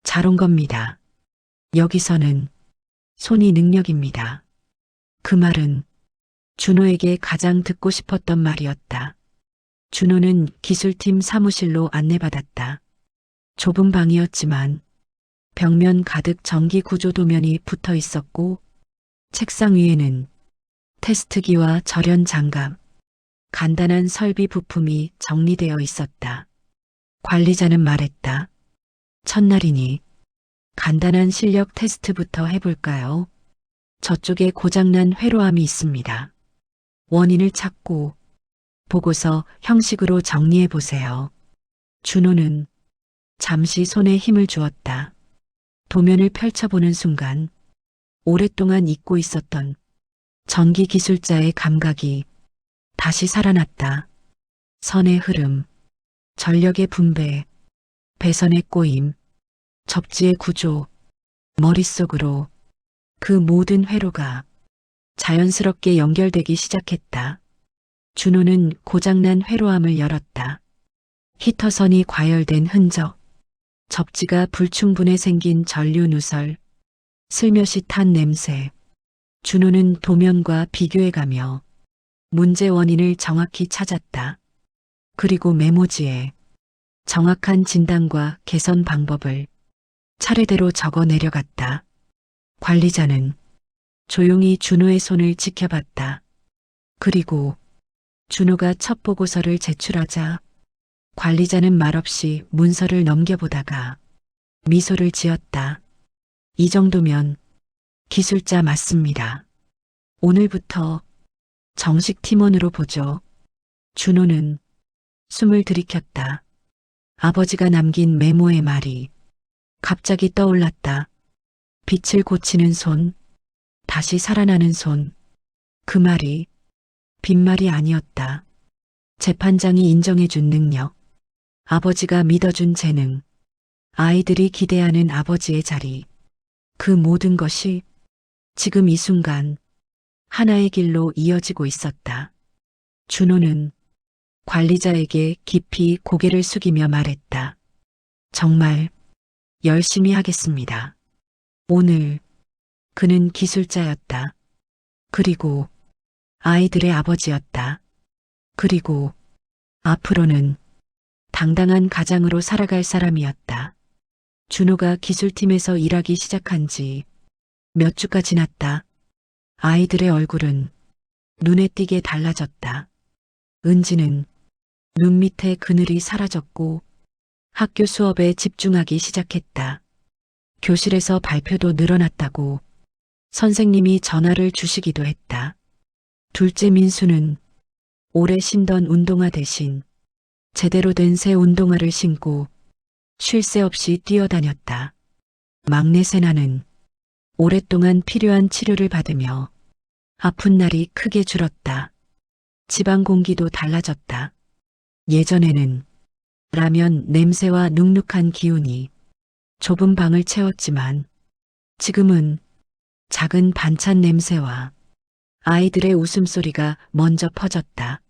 잘 온 겁니다. 여기서는 손이 능력입니다. 그 말은 준호에게 가장 듣고 싶었던 말이었다. 준호는 기술팀 사무실로 안내받았다. 좁은 방이었지만 벽면 가득 전기 구조 도면이 붙어 있었고 책상 위에는 테스트기와 절연 장갑, 간단한 설비 부품이 정리되어 있었다. 관리자는 말했다. 첫날이니 간단한 실력 테스트부터 해볼까요? 저쪽에 고장난 회로함이 있습니다. 원인을 찾고 보고서 형식으로 정리해 보세요. 준호는 잠시 손에 힘을 주었다. 도면을 펼쳐보는 순간 오랫동안 잊고 있었던 전기 기술자의 감각이 다시 살아났다. 선의 흐름, 전력의 분배, 배선의 꼬임, 접지의 구조, 머릿속으로 그 모든 회로가 자연스럽게 연결되기 시작했다. 준호는 고장난 회로함을 열었다. 히터선이 과열된 흔적, 접지가 불충분해 생긴 전류 누설, 슬며시 탄 냄새. 준호는 도면과 비교해가며 문제 원인을 정확히 찾았다. 그리고 메모지에 정확한 진단과 개선 방법을 차례대로 적어 내려갔다. 관리자는 조용히 준호의 손을 지켜봤다. 그리고 준호가 첫 보고서를 제출하자 관리자는 말없이 문서를 넘겨보다가 미소를 지었다. 이 정도면 기술자 맞습니다. 오늘부터 정식 팀원으로 보죠. 준호는 숨을 들이켰다. 아버지가 남긴 메모의 말이 갑자기 떠올랐다. 빛을 고치는 손, 다시 살아나는 손. 그 말이 빈말이 아니었다. 재판장이 인정해준 능력, 아버지가 믿어준 재능, 아이들이 기대하는 아버지의 자리. 그 모든 것이 지금 이 순간 하나의 길로 이어지고 있었다. 준호는 관리자에게 깊이 고개를 숙이며 말했다. 정말 열심히 하겠습니다. 오늘 그는 기술자였다. 그리고 아이들의 아버지였다. 그리고 앞으로는 당당한 가장으로 살아갈 사람이었다. 준호가 기술팀에서 일하기 시작한 지 몇 주가 지났다. 아이들의 얼굴은 눈에 띄게 달라졌다. 은지는 눈 밑에 그늘이 사라졌고 학교 수업에 집중하기 시작했다. 교실에서 발표도 늘어났다고 선생님이 전화를 주시기도 했다. 둘째 민수는 오래 신던 운동화 대신 제대로 된 새 운동화를 신고 쉴 새 없이 뛰어다녔다. 막내 세나는 오랫동안 필요한 치료를 받으며 아픈 날이 크게 줄었다. 집안 공기도 달라졌다. 예전에는 라면 냄새와 눅눅한 기운이 좁은 방을 채웠지만 지금은 작은 반찬 냄새와 아이들의 웃음소리가 먼저 퍼졌다.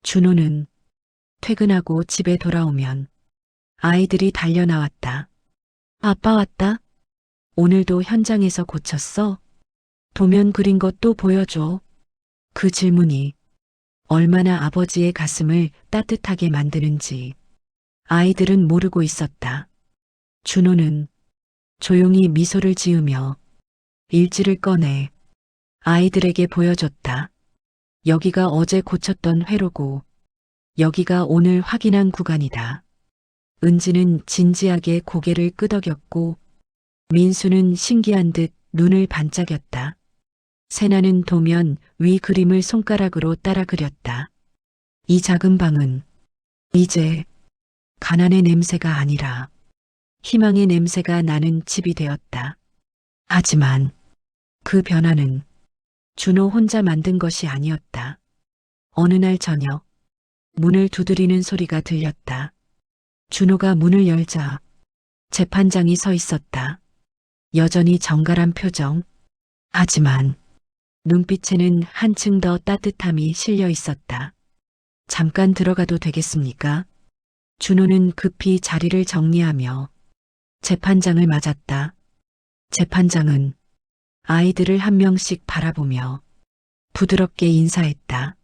준호는 퇴근하고 집에 돌아오면 아이들이 달려나왔다. 아빠 왔다. 오늘도 현장에서 고쳤어? 도면 그린 것 또 보여줘. 그 질문이 얼마나 아버지의 가슴을 따뜻하게 만드는지 아이들은 모르고 있었다. 준호는 조용히 미소를 지으며 일지를 꺼내 아이들에게 보여줬다. 여기가 어제 고쳤던 회로고 여기가 오늘 확인한 구간이다. 은지는 진지하게 고개를 끄덕였고 민수는 신기한 듯 눈을 반짝였다. 세나는 도면 위 그림을 손가락으로 따라 그렸다. 이 작은 방은 이제 가난의 냄새가 아니라 희망의 냄새가 나는 집이 되었다. 하지만 그 변화는 준호 혼자 만든 것이 아니었다. 어느 날 저녁 문을 두드리는 소리가 들렸다. 준호가 문을 열자 재판장이 서 있었다. 여전히 정갈한 표정. 하지만 눈빛에는 한층 더 따뜻함이 실려 있었다. 잠깐 들어가도 되겠습니까? 준호는 급히 자리를 정리하며 재판장을 맞았다. 재판장은 아이들을 한 명씩 바라보며 부드럽게 인사했다.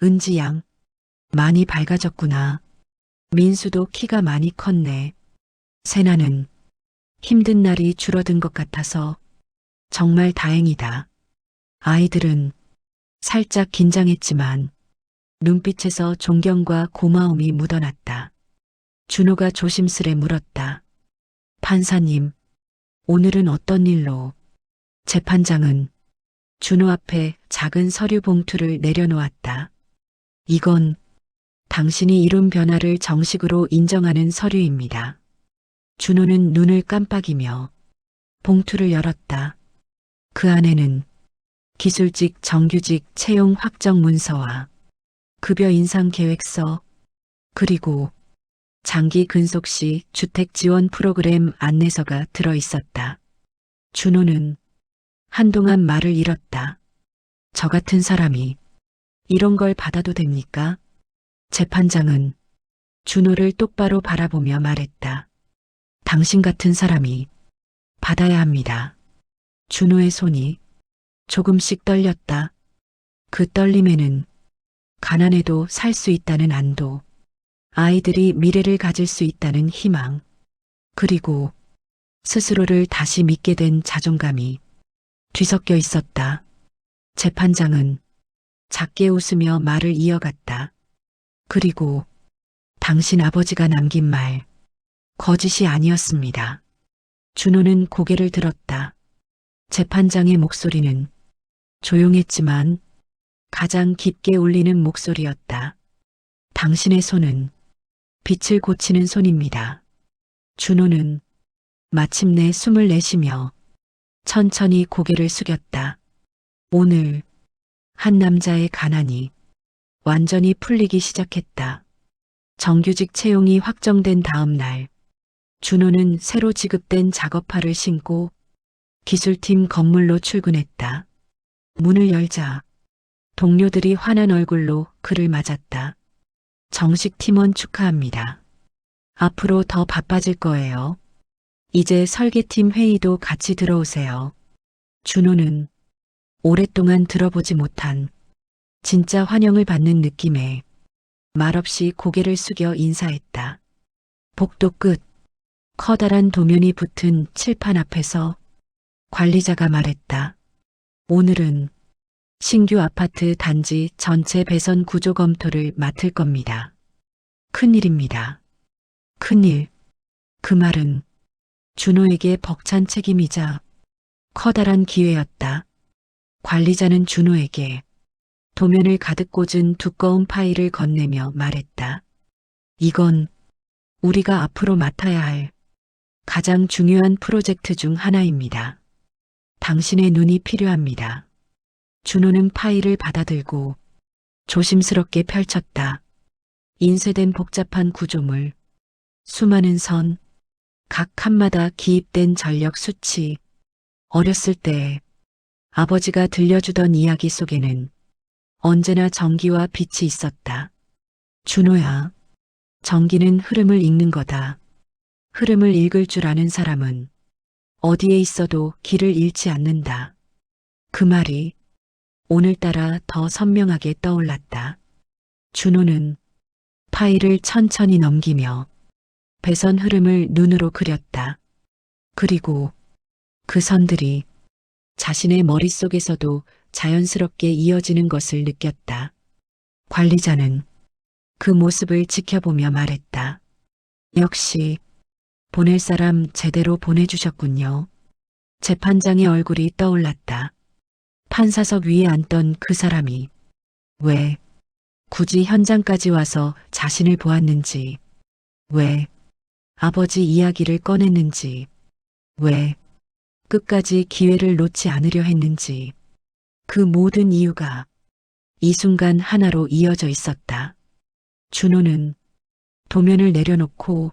은지 양, 많이 밝아졌구나. 민수도 키가 많이 컸네. 세나는 힘든 날이 줄어든 것 같아서 정말 다행이다. 아이들은 살짝 긴장했지만 눈빛에서 존경과 고마움이 묻어났다. 준호가 조심스레 물었다. 판사님, 오늘은 어떤 일로? 재판장은 준호 앞에 작은 서류 봉투를 내려놓았다. 이건 당신이 이룬 변화를 정식으로 인정하는 서류입니다. 준호는 눈을 깜빡이며 봉투를 열었다. 그 안에는 기술직 정규직 채용 확정 문서와 급여 인상 계획서, 그리고 장기 근속 시 주택 지원 프로그램 안내서가 들어 있었다. 준호는 한동안 말을 잃었다. 저 같은 사람이 이런 걸 받아도 됩니까? 재판장은 준호를 똑바로 바라보며 말했다. 당신 같은 사람이 받아야 합니다. 준호의 손이 조금씩 떨렸다. 그 떨림에는 가난해도 살 수 있다는 안도, 아이들이 미래를 가질 수 있다는 희망, 그리고 스스로를 다시 믿게 된 자존감이 뒤섞여 있었다. 재판장은 작게 웃으며 말을 이어갔다. 그리고 당신 아버지가 남긴 말, 거짓이 아니었습니다. 준호는 고개를 들었다. 재판장의 목소리는 조용했지만 가장 깊게 울리는 목소리였다. 당신의 손은 빛을 고치는 손입니다. 준호는 마침내 숨을 내쉬며 천천히 고개를 숙였다. 오늘 한 남자의 가난이 완전히 풀리기 시작했다. 정규직 채용이 확정된 다음 날, 준호는 새로 지급된 작업화를 신고 기술팀 건물로 출근했다. 문을 열자 동료들이 환한 얼굴로 그를 맞았다. 정식 팀원 축하합니다. 앞으로 더 바빠질 거예요. 이제 설계팀 회의도 같이 들어오세요. 준호는 오랫동안 들어보지 못한 진짜 환영을 받는 느낌에 말없이 고개를 숙여 인사했다. 복도 끝, 커다란 도면이 붙은 칠판 앞에서 관리자가 말했다. 오늘은 신규 아파트 단지 전체 배선 구조 검토를 맡을 겁니다. 큰일입니다. 큰일. 그 말은 준호에게 벅찬 책임이자 커다란 기회였다. 관리자는 준호에게 도면을 가득 꽂은 두꺼운 파일을 건네며 말했다. 이건 우리가 앞으로 맡아야 할 가장 중요한 프로젝트 중 하나입니다. 당신의 눈이 필요합니다. 준호는 파일을 받아들고 조심스럽게 펼쳤다. 인쇄된 복잡한 구조물, 수많은 선, 각 칸마다 기입된 전력 수치. 어렸을 때 아버지가 들려주던 이야기 속에는 언제나 전기와 빛이 있었다. 준호야, 전기는 흐름을 읽는 거다. 흐름을 읽을 줄 아는 사람은 어디에 있어도 길을 잃지 않는다. 그 말이 오늘따라 더 선명하게 떠올랐다. 준호는 파일을 천천히 넘기며 배선 흐름을 눈으로 그렸다. 그리고 그 선들이 자신의 머릿속에서도 자연스럽게 이어지는 것을 느꼈다. 관리자는 그 모습을 지켜보며 말했다. 역시 보낼 사람 제대로 보내주셨군요. 재판장의 얼굴이 떠올랐다. 판사석 위에 앉던 그 사람이 왜 굳이 현장까지 와서 자신을 보았는지, 왜 아버지 이야기를 꺼냈는지, 왜 끝까지 기회를 놓지 않으려 했는지, 그 모든 이유가 이 순간 하나로 이어져 있었다. 준호는 도면을 내려놓고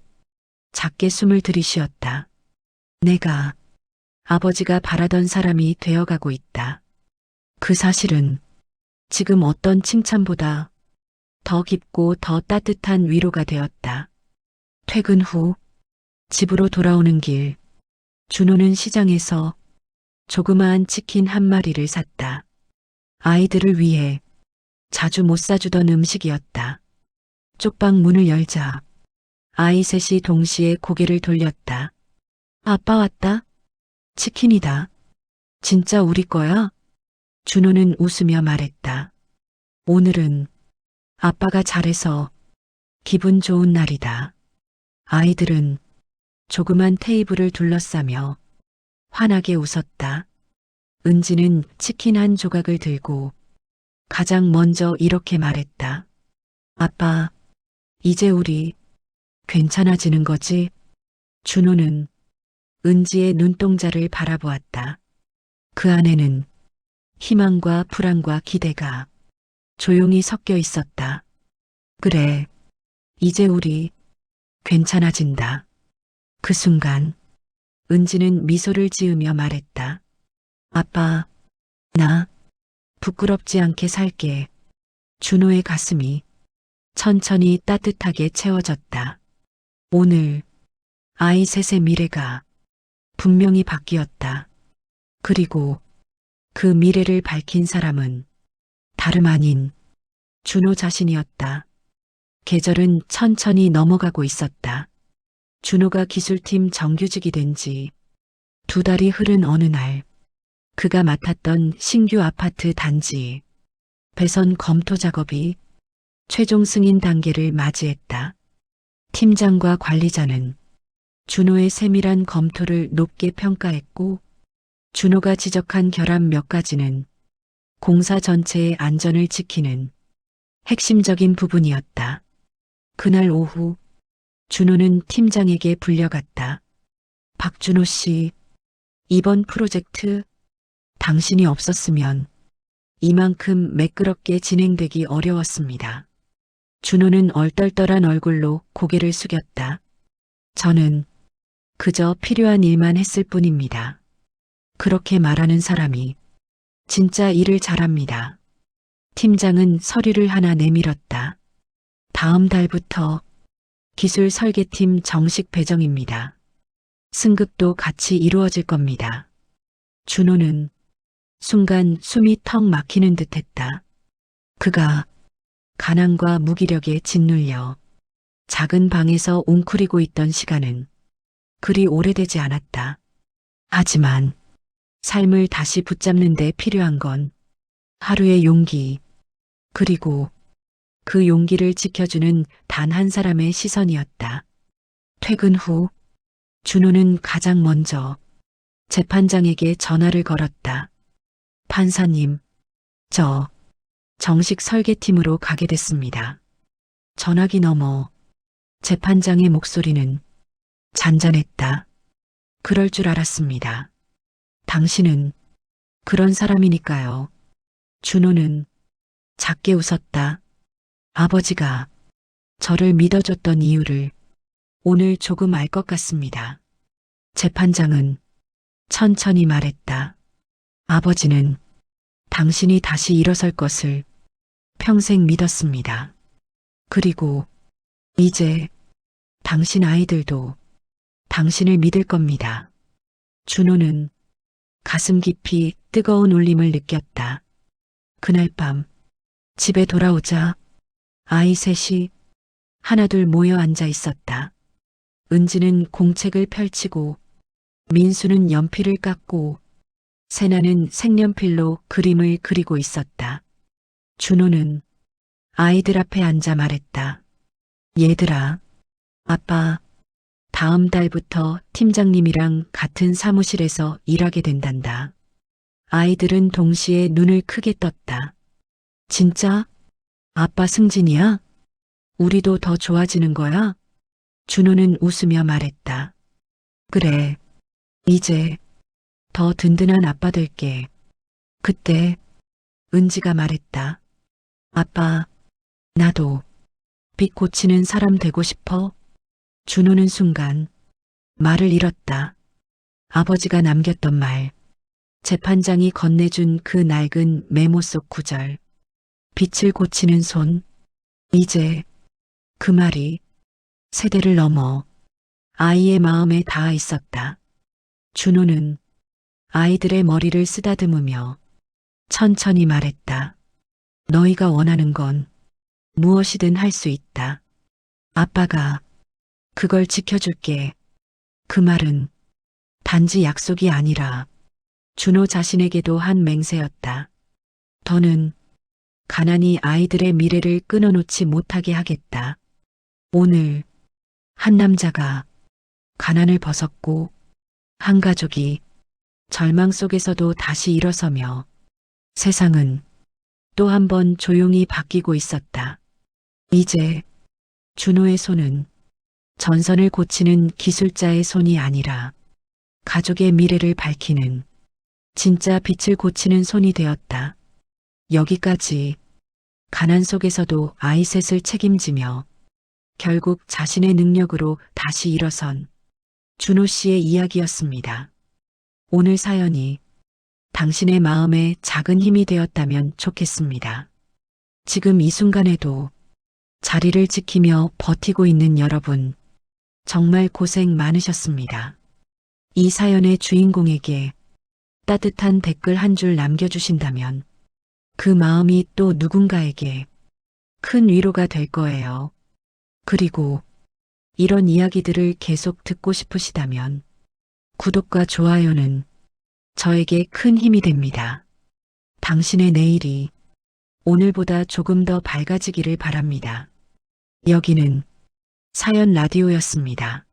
작게 숨을 들이쉬었다. 내가 아버지가 바라던 사람이 되어가고 있다. 그 사실은 지금 어떤 칭찬보다 더 깊고 더 따뜻한 위로가 되었다. 퇴근 후 집으로 돌아오는 길, 준호는 시장에서 조그마한 치킨 한 마리를 샀다. 아이들을 위해 자주 못 사주던 음식이었다. 쪽방 문을 열자 아이 셋이 동시에 고개를 돌렸다. 아빠 왔다. 치킨이다. 진짜 우리 거야? 준호는 웃으며 말했다. 오늘은 아빠가 잘해서 기분 좋은 날이다. 아이들은 조그만 테이블을 둘러싸며 환하게 웃었다. 은지는 치킨 한 조각을 들고 가장 먼저 이렇게 말했다. 아빠, 이제 우리 괜찮아지는 거지? 준호는 은지의 눈동자를 바라보았다. 그 안에는 희망과 불안과 기대가 조용히 섞여 있었다. 그래, 이제 우리 괜찮아진다. 그 순간 은지는 미소를 지으며 말했다. 아빠, 나 부끄럽지 않게 살게. 준호의 가슴이 천천히 따뜻하게 채워졌다. 오늘 아이 셋의 미래가 분명히 바뀌었다. 그리고 그 미래를 밝힌 사람은 다름 아닌 준호 자신이었다. 계절은 천천히 넘어가고 있었다. 준호가 기술팀 정규직이 된 지 2달이 흐른 어느 날, 그가 맡았던 신규 아파트 단지 배선 검토 작업이 최종 승인 단계를 맞이했다. 팀장과 관리자는 준호의 세밀한 검토를 높게 평가했고, 준호가 지적한 결함 몇 가지는 공사 전체의 안전을 지키는 핵심적인 부분이었다. 그날 오후 준호는 팀장에게 불려갔다. 박준호 씨, 이번 프로젝트 당신이 없었으면 이만큼 매끄럽게 진행되기 어려웠습니다. 준호는 얼떨떨한 얼굴로 고개를 숙였다. 저는 그저 필요한 일만 했을 뿐입니다. 그렇게 말하는 사람이 진짜 일을 잘합니다. 팀장은 서류를 하나 내밀었다. 다음 달부터 기술 설계팀 정식 배정입니다. 승급도 같이 이루어질 겁니다. 준호는 순간 숨이 턱 막히는 듯 했다. 그가 가난과 무기력에 짓눌려 작은 방에서 웅크리고 있던 시간은 그리 오래되지 않았다. 하지만 삶을 다시 붙잡는 데 필요한 건 하루의 용기, 그리고 그 용기를 지켜주는 단 한 사람의 시선이었다. 퇴근 후 준호는 가장 먼저 재판장에게 전화를 걸었다. 판사님, 저 정식 설계팀으로 가게 됐습니다. 전화기 너머 재판장의 목소리는 잔잔했다. 그럴 줄 알았습니다. 당신은 그런 사람이니까요. 준호는 작게 웃었다. 아버지가 저를 믿어줬던 이유를 오늘 조금 알 것 같습니다. 재판장은 천천히 말했다. 아버지는 당신이 다시 일어설 것을 평생 믿었습니다. 그리고 이제 당신 아이들도 당신을 믿을 겁니다. 준호는 가슴 깊이 뜨거운 울림을 느꼈다. 그날 밤 집에 돌아오자 아이 셋이 하나둘 모여 앉아 있었다. 은지는 공책을 펼치고, 민수는 연필을 깎고, 세나는 색연필로 그림을 그리고 있었다. 준호는 아이들 앞에 앉아 말했다. 얘들아, 아빠 다음 달부터 팀장님이랑 같은 사무실에서 일하게 된단다. 아이들은 동시에 눈을 크게 떴다. 진짜? 아빠 승진이야? 우리도 더 좋아지는 거야? 준호는 웃으며 말했다. 그래, 이제 더 든든한 아빠 될게. 그때 은지가 말했다. 아빠, 나도 빚 고치는 사람 되고 싶어. 준호는 순간 말을 잃었다. 아버지가 남겼던 말, 재판장이 건네준 그 낡은 메모 속 구절, 빛을 고치는 손. 이제 그 말이 세대를 넘어 아이의 마음에 닿아 있었다. 준호는 아이들의 머리를 쓰다듬으며 천천히 말했다. 너희가 원하는 건 무엇이든 할 수 있다. 아빠가 그걸 지켜줄게. 그 말은 단지 약속이 아니라 준호 자신에게도 한 맹세였다. 더는 가난이 아이들의 미래를 끊어놓지 못하게 하겠다. 오늘 한 남자가 가난을 벗었고 한 가족이 절망 속에서도 다시 일어서며 세상은 또 한 번 조용히 바뀌고 있었다. 이제 준호의 손은 전선을 고치는 기술자의 손이 아니라 가족의 미래를 밝히는 진짜 빛을 고치는 손이 되었다. 여기까지 가난 속에서도 아이셋을 책임지며 결국 자신의 능력으로 다시 일어선 준호 씨의 이야기였습니다. 오늘 사연이 당신의 마음에 작은 힘이 되었다면 좋겠습니다. 지금 이 순간에도 자리를 지키며 버티고 있는 여러분, 정말 고생 많으셨습니다. 이 사연의 주인공에게 따뜻한 댓글 한 줄 남겨주신다면 그 마음이 또 누군가에게 큰 위로가 될 거예요. 그리고 이런 이야기들을 계속 듣고 싶으시다면 구독과 좋아요는 저에게 큰 힘이 됩니다. 당신의 내일이 오늘보다 조금 더 밝아지기를 바랍니다. 여기는 사연 라디오였습니다.